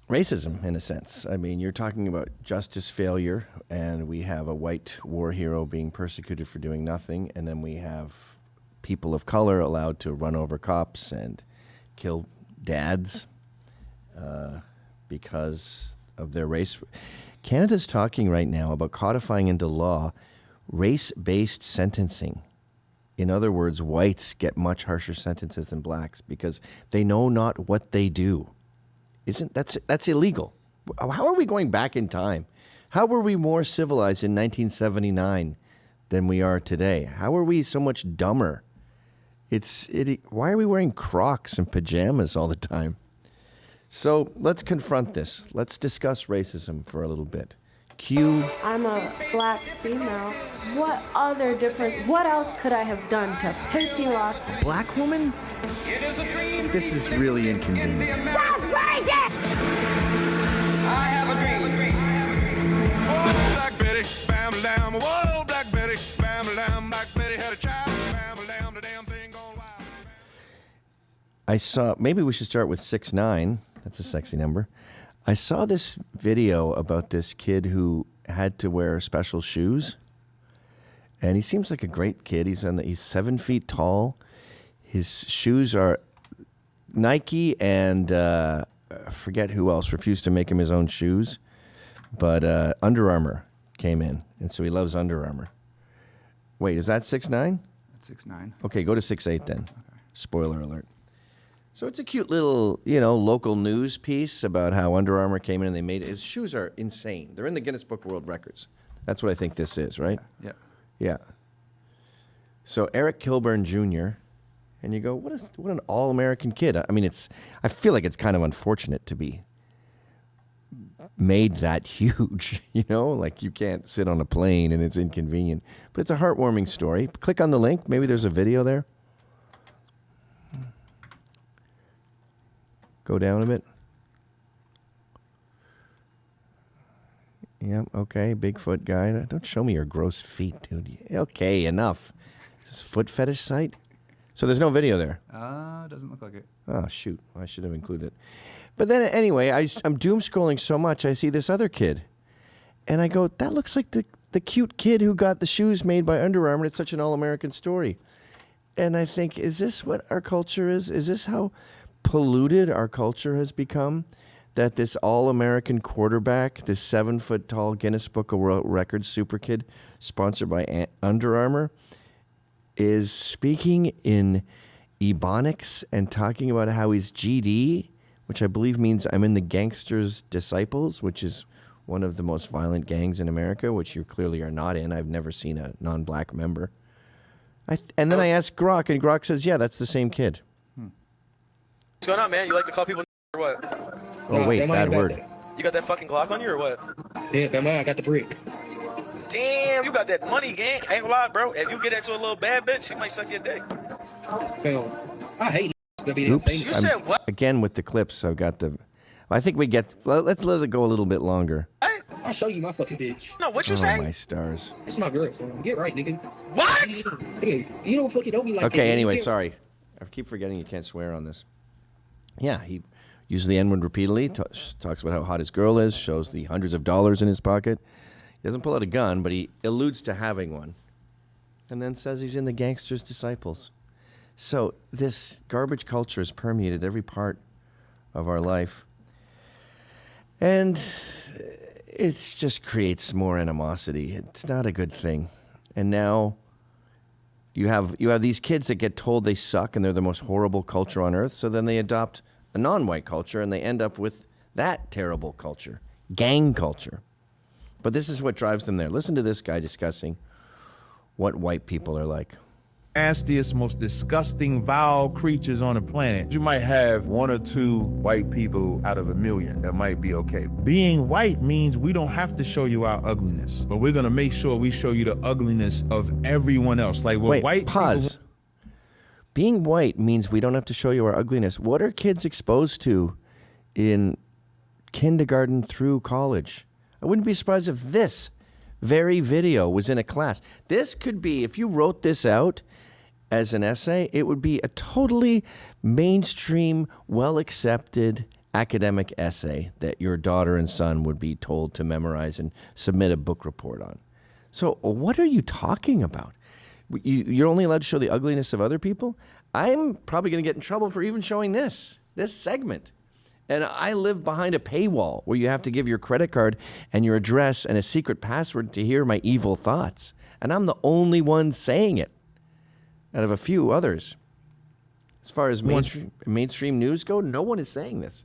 racism in a sense. I mean, you're talking about justice failure, and we have a white war hero being persecuted for doing nothing, and then we have people of color allowed to run over cops and kill dads because of their race. Canada's talking right now about codifying into law race-based sentencing. In other words, whites get much harsher sentences than blacks because they know not what they do. That's illegal. How are we going back in time? How were we more civilized in 1979 than we are today? How are we so much dumber? Why are we wearing Crocs and pajamas all the time? So let's confront this. Let's discuss racism for a little bit. I'm a black female. What else could I have done to piss you off? Black woman? This is really inconvenient. That's racist! I have a dream. Whoa, Black Betty, bam, lamb. Whoa, Black Betty, bam, lamb. Black Betty had a child, bam, lamb. The damn thing gone wild. I saw, maybe we should start with 6'9". That's a sexy number. I saw this video about this kid who had to wear special shoes. And he seems like a great kid. He's 7 feet tall. His shoes are Nike and I forget who else refused to make him his own shoes. But Under Armour came in. And so he loves Under Armour. Wait, is that 6'9"? That's 6'9". Okay, go to 6'8" then. Okay. Spoiler alert. So it's a cute little, local news piece about how Under Armour came in and they made it. His shoes are insane. They're in the Guinness Book of World Records. That's what I think this is, right? Yeah. Yeah. So Eric Kilburn Jr., and you go, what an all-American kid. I mean, I feel like it's kind of unfortunate to be made that huge, like you can't sit on a plane and it's inconvenient. But it's a heartwarming story. Click on the link. Maybe there's a video there. Go down a bit. Yep, okay, Bigfoot guy. Don't show me your gross feet, dude. Okay, enough. Is this a foot fetish site? So there's no video there? Doesn't look like it. Oh, shoot. I should have included it. But then anyway, I'm doom scrolling so much, I see this other kid. And I go, that looks like the cute kid who got the shoes made by Under Armour. It's such an all-American story. And I think, is this what our culture is? Is this how polluted our culture has become, that this all-American quarterback, this 7-foot-tall Guinness Book of World Records super kid, sponsored by Under Armour, is speaking in Ebonics and talking about how he's GD, which I believe means I'm in the Gangster's Disciples, which is one of the most violent gangs in America, which you clearly are not in. I've never seen a non-black member. And then I asked Grok, and Grok says, yeah, that's the same kid. What's going on, man? You like to call people or what? Oh, wait, bad word. You got that fucking Glock on you or what? Yeah, fam, I got the brick. Damn, you got that money, gang. I ain't gonna lie, bro. If you get into a little bad bitch, she might suck your dick. Fam, I hate Oops. You said what? Again, with the clips, I've got the... I think let's let it go a little bit longer. I'll show you my fucking bitch. No, what you Oh, say? my stars. It's my girlfriend. Get right, nigga. What? Hey, you don't fucking don't be like that. Okay, anyway, Get- sorry. I keep forgetting you can't swear on this. Yeah, he uses the N-word repeatedly, talks about how hot his girl is, shows the hundreds of dollars in his pocket. He doesn't pull out a gun, but he alludes to having one. And then says he's in the Gangster's Disciples. So this garbage culture has permeated every part of our life. And it just creates more animosity. It's not a good thing. And now you have these kids that get told they suck and they're the most horrible culture on earth, so then they adopt a non-white culture and they end up with that terrible culture, gang culture. But this is what drives them there. Listen to this guy discussing what white people are like. Nastiest, most disgusting, vile creatures on the planet. You might have 1 or 2 white people out of 1 million that might be okay. Being white means we don't have to show you our ugliness, but we're gonna make sure we show you the ugliness of everyone else. Like, Wait, white pause. Being white means we don't have to show you our ugliness. What are kids exposed to in kindergarten through college? I wouldn't be surprised if this very video was in a class. This could be, if you wrote this out as an essay, it would be a totally mainstream, well-accepted academic essay that your daughter and son would be told to memorize and submit a book report on. So what are you talking about? You're only allowed to show the ugliness of other people? I'm probably going to get in trouble for even showing this segment. And I live behind a paywall where you have to give your credit card and your address and a secret password to hear my evil thoughts. And I'm the only one saying it out of a few others. As far as mainstream news go, no one is saying this.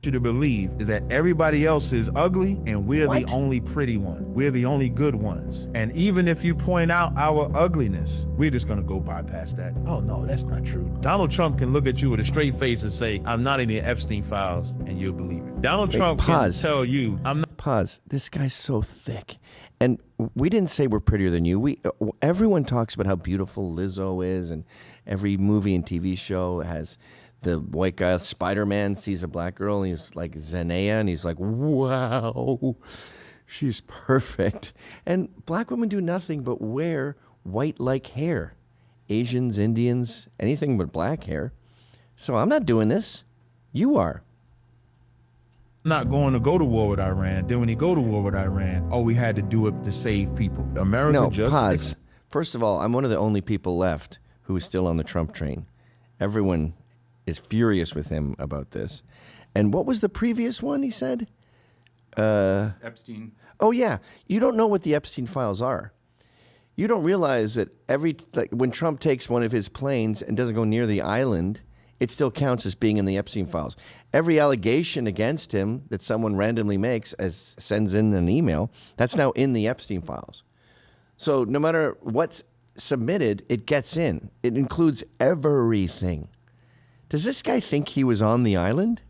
You to believe is that everybody else is ugly and we're the only pretty ones. We're the only good ones. And even if you point out our ugliness, we're just gonna go bypass that. Oh no, that's not true. Donald Trump can look at you with a straight face and say, I'm not in the Epstein files, and you'll believe it. Donald Trump can tell you, I'm not. Pause. This guy's so thick. And we didn't say we're prettier than you. Everyone talks about how beautiful Lizzo is, and every movie and TV show has the white guy, Spider-Man, sees a black girl, and he's like Zendaya, and he's like, wow, she's perfect. And black women do nothing but wear white-like hair. Asians, Indians, anything but black hair. So I'm not doing this. You are. Not going to go to war with Iran. Then when he go to war with Iran, all we had to do it to save people. America just... Pause. First of all, I'm one of the only people left who is still on the Trump train. Everyone is furious with him about this. And what was the previous one he said? Epstein. Oh, yeah. You don't know what the Epstein files are. You don't realize that when Trump takes one of his planes and doesn't go near the island, it still counts as being in the Epstein files. Every allegation against him that someone randomly makes sends in an email, that's now in the Epstein files. So no matter what's submitted, it gets in. It includes everything. Does this guy think he was on the island?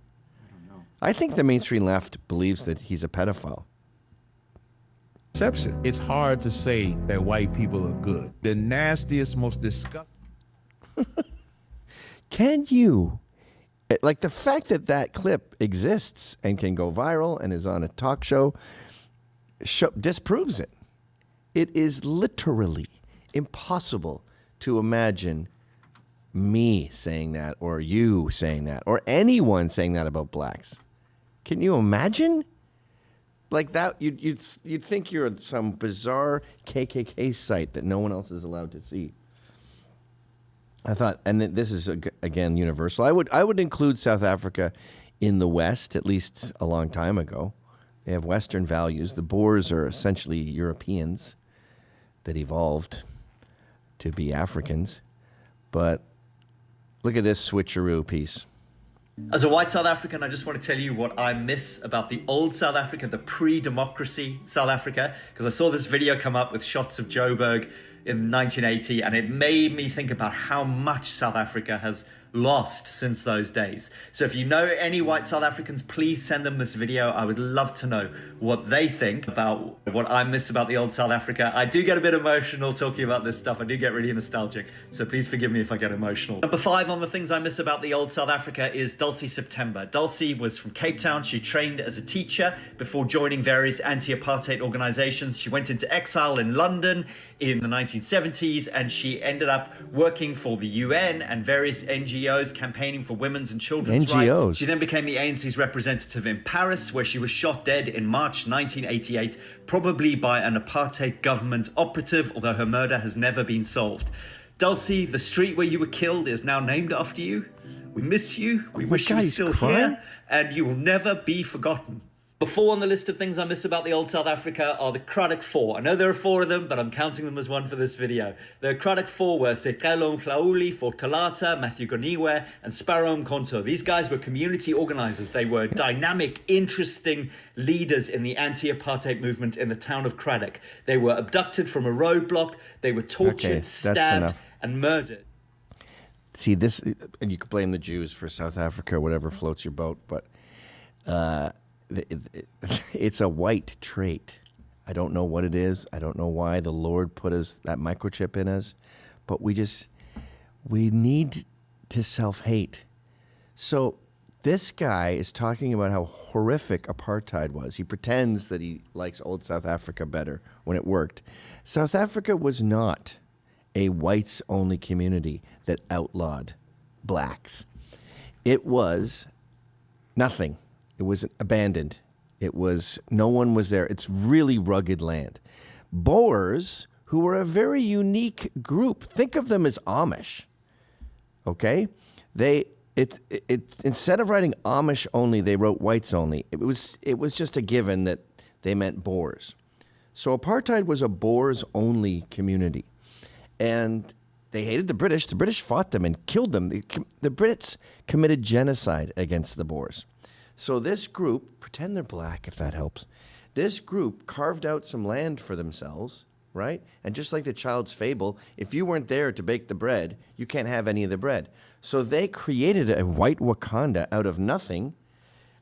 I don't know. I think the mainstream left believes that he's a pedophile. Exception. It's hard to say that white people are good. The nastiest, most disgusting. Can you, like the fact that that clip exists and can go viral and is on a talk show disproves it. It is literally impossible to imagine me saying that, or you saying that, or anyone saying that about blacks. Can you imagine? Like that, you'd think you're at some bizarre KKK site that no one else is allowed to see. I thought, and this is again universal. I would include South Africa in the West, at least a long time ago. They have Western values. The Boers are essentially Europeans that evolved to be Africans. But look at this switcheroo piece. As a white South African, I just want to tell you what I miss about the old South Africa, the pre-democracy South Africa, because I saw this video come up with shots of Joburg in 1980, and it made me think about how much South Africa has lost since those days. So if you know any white South Africans, please send them this video. I would love to know what they think about what I miss about the old South Africa. I do get a bit emotional talking about this stuff. I do get really nostalgic. So please forgive me if I get emotional. Number 5 on the things I miss about the old South Africa is Dulcie September. Dulcie was from Cape Town. She trained as a teacher before joining various anti-apartheid organizations. She went into exile in London in the 1970s, and she ended up working for the UN and various NGOs campaigning for women's and children's rights. She then became the ANC's representative in Paris, where she was shot dead in March 1988, probably by an apartheid government operative, although her murder has never been solved. Dulcie, the street where you were killed is now named after you. We miss you. We wish you were still here, and you will never be forgotten. Before on the list of things I miss about the old South Africa are the Craddock Four. I know there are 4 of them, but I'm counting them as one for this video. The Craddock Four were Setelo Mhlauli, Fort Kalata, Matthew Goniwe, and Sparrow Mkhonto. These guys were community organizers. They were dynamic, interesting leaders in the anti-apartheid movement in the town of Craddock. They were abducted from a roadblock. They were tortured, stabbed, and murdered. See, this, and you could blame the Jews for South Africa, whatever floats your boat, but it's a white trait. I don't know what it is. I don't know why the Lord put that microchip in us, but we need to self-hate. So This guy is talking about how horrific apartheid was. He pretends that he likes old South Africa better when it worked. South Africa was not a whites-only community that outlawed blacks. It was nothing. It was abandoned. It was, no one was there. It's really rugged land. Boers, who were a very unique group, think of them as Amish, okay? Instead of writing Amish only, they wrote whites only. It was just a given that they meant Boers. So apartheid was a Boers only community. And they hated the British. The British fought them and killed them. The Brits committed genocide against the Boers. So this group, pretend they're black if that helps. This group carved out some land for themselves, right? And just like the child's fable, if you weren't there to bake the bread, you can't have any of the bread. So they created a white Wakanda out of nothing,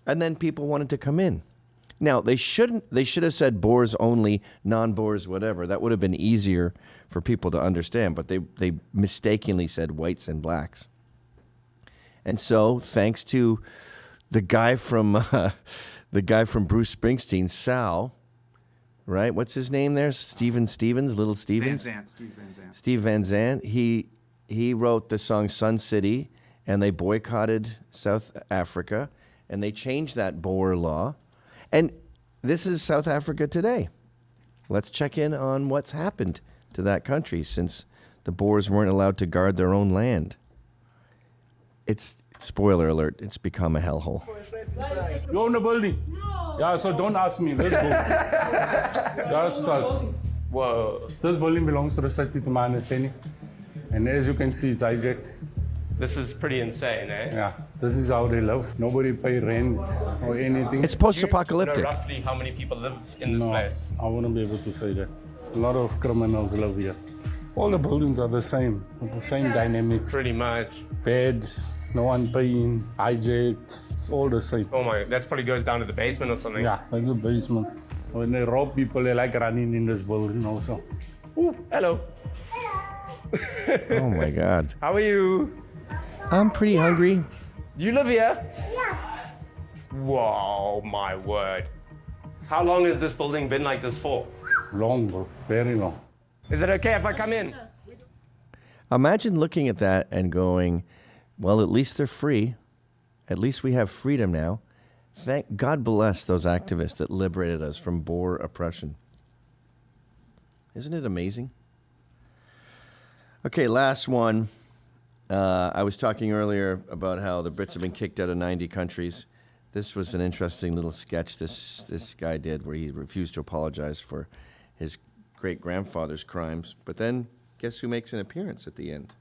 and then people wanted to come in. Now, they should have said Boers only, non-Boers, whatever. That would have been easier for people to understand, but they mistakenly said whites and blacks. And so, thanks to the guy from Bruce Springsteen, Sal, right? What's his name there? Little Stevens? Steve Van Zandt. He wrote the song Sun City, and they boycotted South Africa, and they changed that Boer law. And this is South Africa today. Let's check in on what's happened to that country since the Boers weren't allowed to guard their own land. It's, spoiler alert, it's become a hellhole. You own the building? No. Yeah, so don't ask me. Let's go. That's us. Whoa. This building belongs to the city, to my understanding. And as you can see, it's hijacked. This is pretty insane, eh? Yeah, this is how they live. Nobody pay rent or anything. It's post-apocalyptic. Do you know roughly how many people live in this place? I wouldn't be able to say that. A lot of criminals live here. All the buildings are the same dynamics. Pretty much. Bad, no one paying, hijacked. It's all the same. Oh my, that probably goes down to the basement or something. Yeah, like the basement. When they rob people, they like running in this building also. Ooh, hello. Oh my God. How are you? I'm pretty hungry. Do you live here? Yeah. Whoa, my word. How long has this building been like this for? Long, bro. Very long. Is it okay if I come in? Imagine looking at that and going, well, at least they're free. At least we have freedom now. Thank God bless those activists that liberated us from Boer oppression. Isn't it amazing? Okay, last one. I was talking earlier about how the Brits have been kicked out of 90 countries. This was an interesting little sketch this guy did where he refused to apologize for his great-grandfather's crimes. But then, guess who makes an appearance at the end?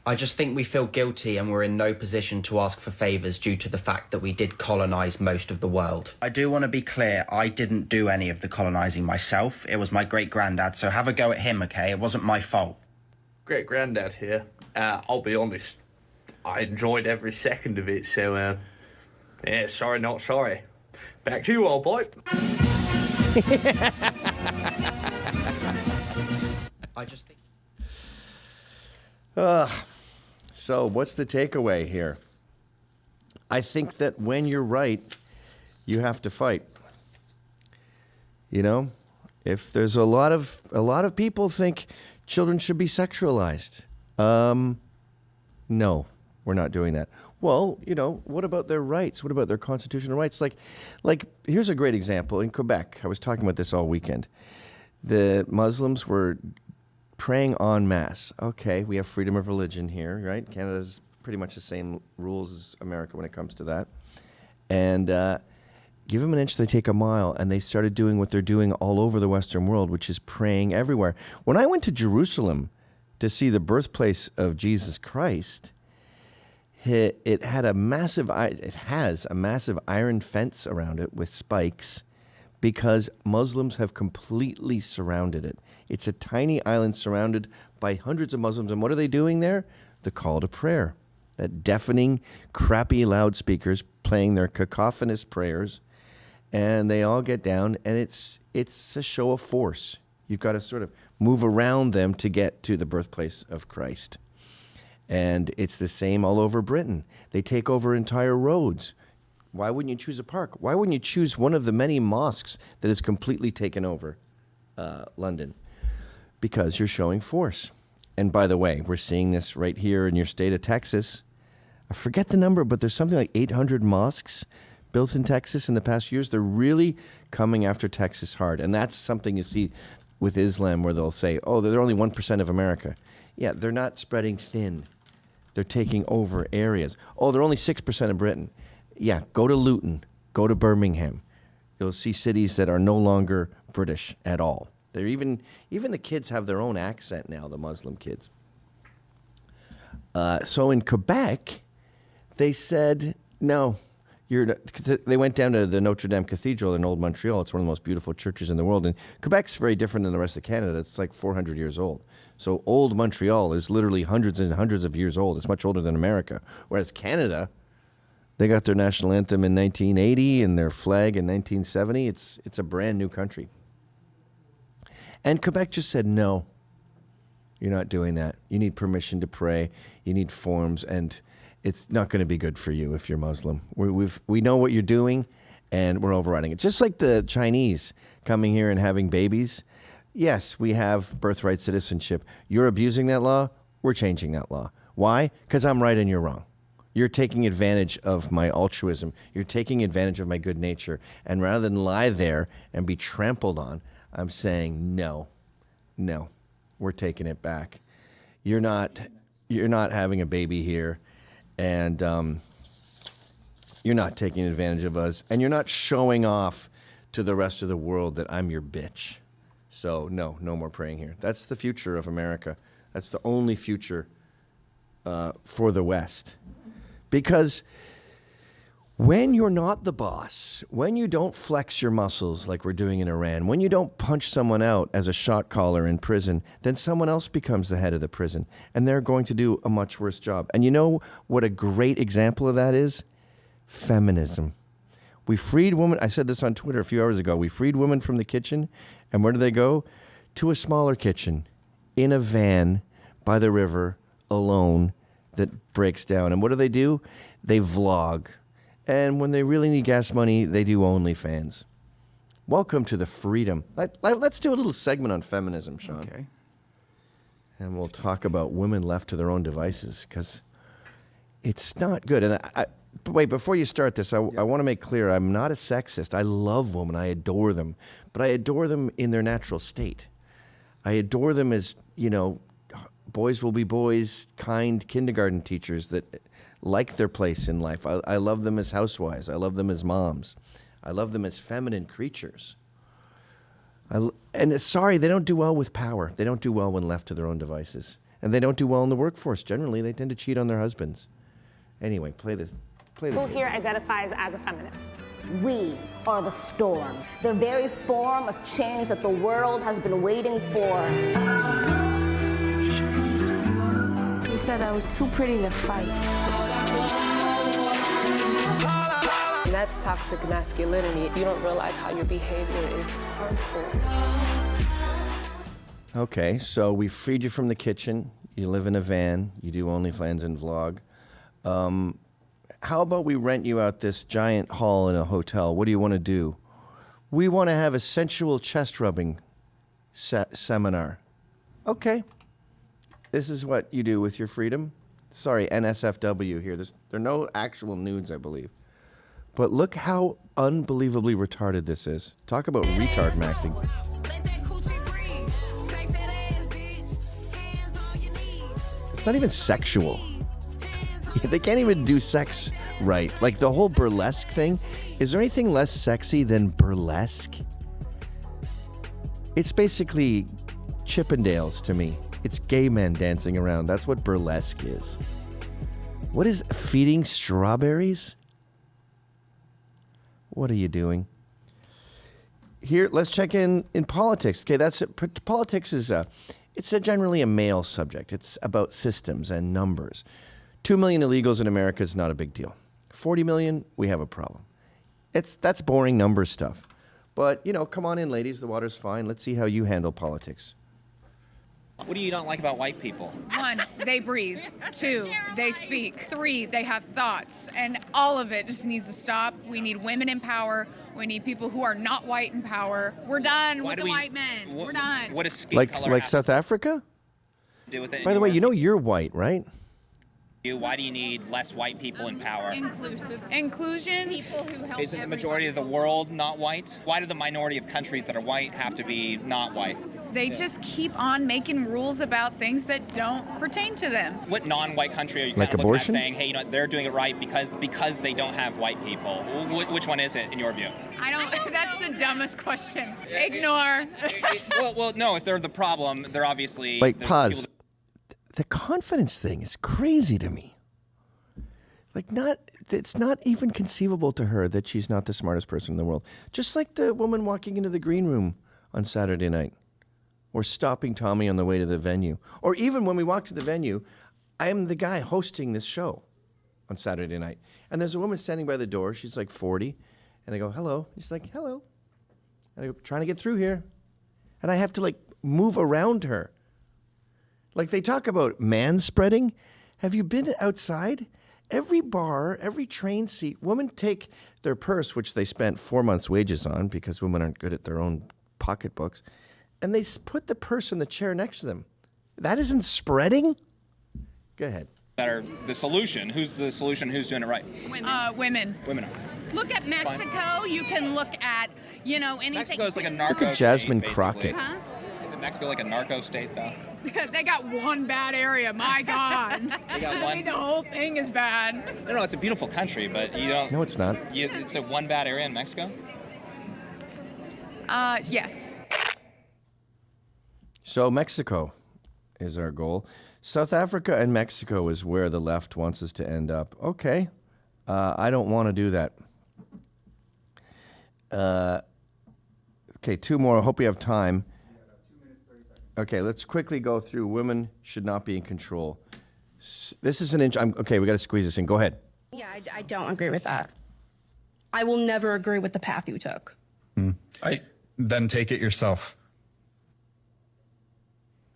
I just think we feel guilty and we're in no position to ask for favours due to the fact that we did colonise most of the world. I do want to be clear, I didn't do any of the colonising myself. It was my great-granddad, so have a go at him, okay? It wasn't my fault. Great-granddad here. I'll be honest, I enjoyed every second of it, so, yeah, sorry, not sorry. Back to you, old boy. I just think... So what's the takeaway here? I think that when you're right, you have to fight. You know, if there's a lot of people think children should be sexualized. No, we're not doing that. Well, you know, what about their rights? What about their constitutional rights? Like here's a great example. In Quebec, I was talking about this all weekend. The Muslims were praying en masse. Okay, we have freedom of religion here, right? Canada's pretty much the same rules as America when it comes to that. And give them an inch, they take a mile. And they started doing what they're doing all over the Western world, which is praying everywhere. When I went to Jerusalem to see the birthplace of Jesus Christ, it has a massive iron fence around it with spikes because Muslims have completely surrounded it. It's a tiny island surrounded by hundreds of Muslims. And what are they doing there? The call to prayer. That deafening, crappy loudspeakers playing their cacophonous prayers. And they all get down, and it's a show of force. You've got to sort of move around them to get to the birthplace of Christ. And it's the same all over Britain. They take over entire roads. Why wouldn't you choose a park? Why wouldn't you choose one of the many mosques that has completely taken over London? Because you're showing force. And by the way, we're seeing this right here in your state of Texas. I forget the number, but there's something like 800 mosques built in Texas in the past years. They're really coming after Texas hard. And that's something you see with Islam where they'll say, oh, they're only 1% of America. Yeah, they're not spreading thin. They're taking over areas. Oh, they're only 6% of Britain. Yeah, go to Luton, go to Birmingham. You'll see cities that are no longer British at all. They're even the kids have their own accent now, the Muslim kids. So in Quebec, they said, no, they went down to the Notre Dame Cathedral in Old Montreal. It's one of the most beautiful churches in the world. And Quebec's very different than the rest of Canada. It's like 400 years old. So Old Montreal is literally hundreds and hundreds of years old. It's much older than America. Whereas Canada, they got their national anthem in 1980 and their flag in 1970. It's a brand new country. And Quebec just said, no, you're not doing that. You need permission to pray. You need forms, and it's not going to be good for you if you're Muslim. We know what you're doing, and we're overriding it. Just like the Chinese coming here and having babies. Yes, we have birthright citizenship. You're abusing that law. We're changing that law. Why? Because I'm right and you're wrong. You're taking advantage of my altruism. You're taking advantage of my good nature. And rather than lie there and be trampled on, I'm saying no, we're taking it back. You're not having a baby here, and you're not taking advantage of us, and you're not showing off to the rest of the world that I'm your bitch. So no more praying here. That's the future of America. That's the only future for the West. Because when you're not the boss, when you don't flex your muscles like we're doing in Iran, when you don't punch someone out as a shot caller in prison, then someone else becomes the head of the prison, and they're going to do a much worse job. And you know what a great example of that is? Feminism. We freed women. I said this on Twitter a few hours ago. We freed women from the kitchen, and where do they go? To a smaller kitchen, in a van, by the river, alone, that breaks down. And what do? They vlog. And when they really need gas money, they do OnlyFans. Welcome to the freedom. Let's do a little segment on feminism, Sean. Okay. And we'll talk about women left to their own devices, because it's not good. And but wait, before you start this, I want to make clear, I'm not a sexist. I love women. I adore them. But I adore them in their natural state. I adore them as, boys will be boys, kind kindergarten teachers that like their place in life. I love them as housewives. I love them as moms. I love them as feminine creatures. Sorry, they don't do well with power. They don't do well when left to their own devices. And they don't do well in the workforce. Generally, they tend to cheat on their husbands. Anyway, play the Who here identifies as a feminist? We are the storm, the very form of change that the world has been waiting for. He said I was too pretty to fight. And that's toxic masculinity. You don't realize how your behavior is harmful. Okay, so we freed you from the kitchen. You live in a van. You do OnlyFans and vlog. How about we rent you out this giant hall in a hotel? What do you want to do? We want to have a sensual chest rubbing seminar. Okay. This is what you do with your freedom. Sorry, NSFW here. There are no actual nudes, I believe. But look how unbelievably retarded this is. Talk about retard maxing. It's not even sexual. They can't even do sex right. Like the whole burlesque thing. Is there anything less sexy than burlesque? It's basically Chippendales to me. It's gay men dancing around. That's what burlesque is. What is feeding strawberries? What are you doing? Here, let's check in politics. Okay, that's it. Politics is generally a male subject. It's about systems and numbers. 2 million illegals in America is not a big deal. 40 million, we have a problem. That's boring number stuff. But, come on in, ladies. The water's fine. Let's see how you handle politics. What do you not like about white people? 1, they breathe. 2, they speak. 3, they have thoughts. And all of it just needs to stop. We need women in power. We need people who are not white in power. We're done with the white men. We're done. What is skin color Like South Africa? do with it? By the way, you know you're white, right? Why do you need less white people in power? Inclusive. Inclusion. People who help. Isn't the majority of the world not white? Why do the minority of countries that are white have to be not white? They just keep on making rules about things that don't pertain to them. What non-white country are you Like kind of looking at abortion? saying, hey, you know, they're doing it right because they don't have white people? Which one is it in your view? I don't. That's the dumbest question. Ignore. well, no. If they're the problem, they're obviously Like, there's pause. people The confidence thing is crazy to me. Like, it's not even conceivable to her that she's not the smartest person in the world. Just like the woman walking into the green room on Saturday night, or stopping Tommy on the way to the venue. Or even when we walk to the venue, I am the guy hosting this show on Saturday night. And there's a woman standing by the door. She's like 40. And I go, hello. She's like, hello. And I go, trying to get through here. And I have to like move around her. Like they talk about man-spreading. Have you been outside? Every bar, every train seat, women take their purse, which they spent 4 months' wages on because women aren't good at their own pocketbooks, and they put the purse in the chair next to them. That isn't spreading? Go ahead. that are the solution. Who's the solution? Who's doing it right? Women. Women. Look at Mexico. You can look at, anything. Mexico's like a narco Look at Jasmine state, Crockett. Huh? Isn't Mexico like a narco state, though? They got one bad area. My God. They got I one. mean, the whole thing is bad. No, it's a beautiful country, but you don't. No, it's not. It's a one bad area in Mexico. Yes. So Mexico is our goal. South Africa and Mexico is where the left wants us to end up. Okay. I don't want to do that. Okay, two more. I hope we have time. Okay, let's quickly go through women should not be in control. This is an inch. Okay, we got to squeeze this in. Go ahead. Yeah, I don't agree with that. I will never agree with the path you took. Then take it yourself.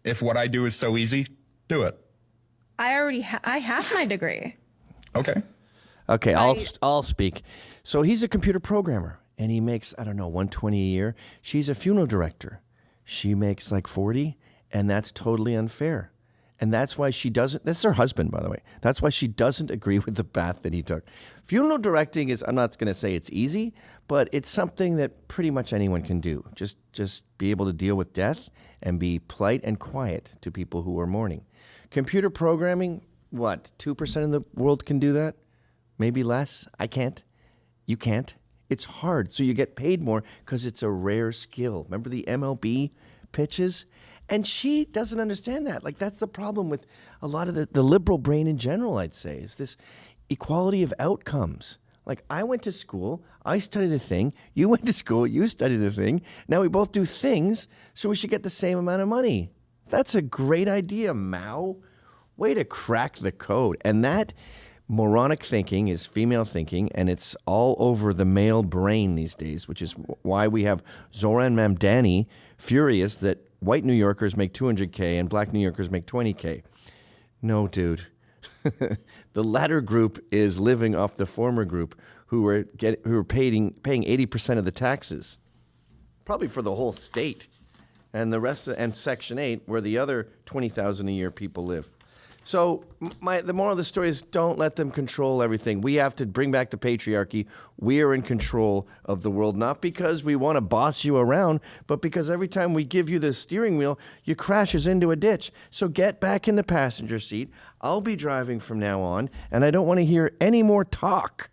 If what I do is so easy, do it. I already I have my degree. Okay. Okay, I'll speak. So he's a computer programmer, and he makes, I don't know, $120 a year. She's a funeral director. She makes like 40, and that's totally unfair. And that's why she doesn't, that's her husband, by the way. That's why she doesn't agree with the path that he took. Funeral directing is, I'm not going to say it's easy, but it's something that pretty much anyone can do. Just be able to deal with death and be polite and quiet to people who are mourning. Computer programming, what, 2% of the world can do that? Maybe less. I can't. You can't. It's hard, so you get paid more because it's a rare skill. Remember the MLB pitches? And she doesn't understand that. Like, that's the problem with a lot of the liberal brain in general, I'd say, is this equality of outcomes. Like, I went to school, I studied a thing, you went to school, you studied a thing, now we both do things, so we should get the same amount of money. That's a great idea, Mao. Way to crack the code. And that moronic thinking is female thinking, and it's all over the male brain these days, which is why we have Zoran Mamdani furious that white New Yorkers make $200K and black New Yorkers make $20K. No, dude. The latter group is living off the former group who are paying 80% of the taxes, probably for the whole state, and the rest and Section 8 where the other 20,000 a year people live. So the moral of the story is don't let them control everything. We have to bring back the patriarchy. We are in control of the world, not because we want to boss you around, but because every time we give you the steering wheel, you crashes into a ditch. So get back in the passenger seat. I'll be driving from now on, and I don't want to hear any more talk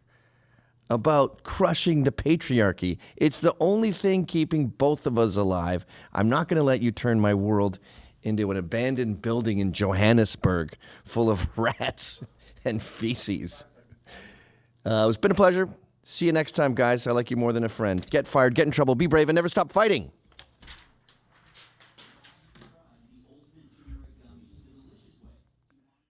about crushing the patriarchy. It's the only thing keeping both of us alive. I'm not going to let you turn my world into an abandoned building in Johannesburg full of rats and feces. It's been a pleasure. See you next time, guys. I like you more than a friend. Get fired, get in trouble, be brave, and never stop fighting.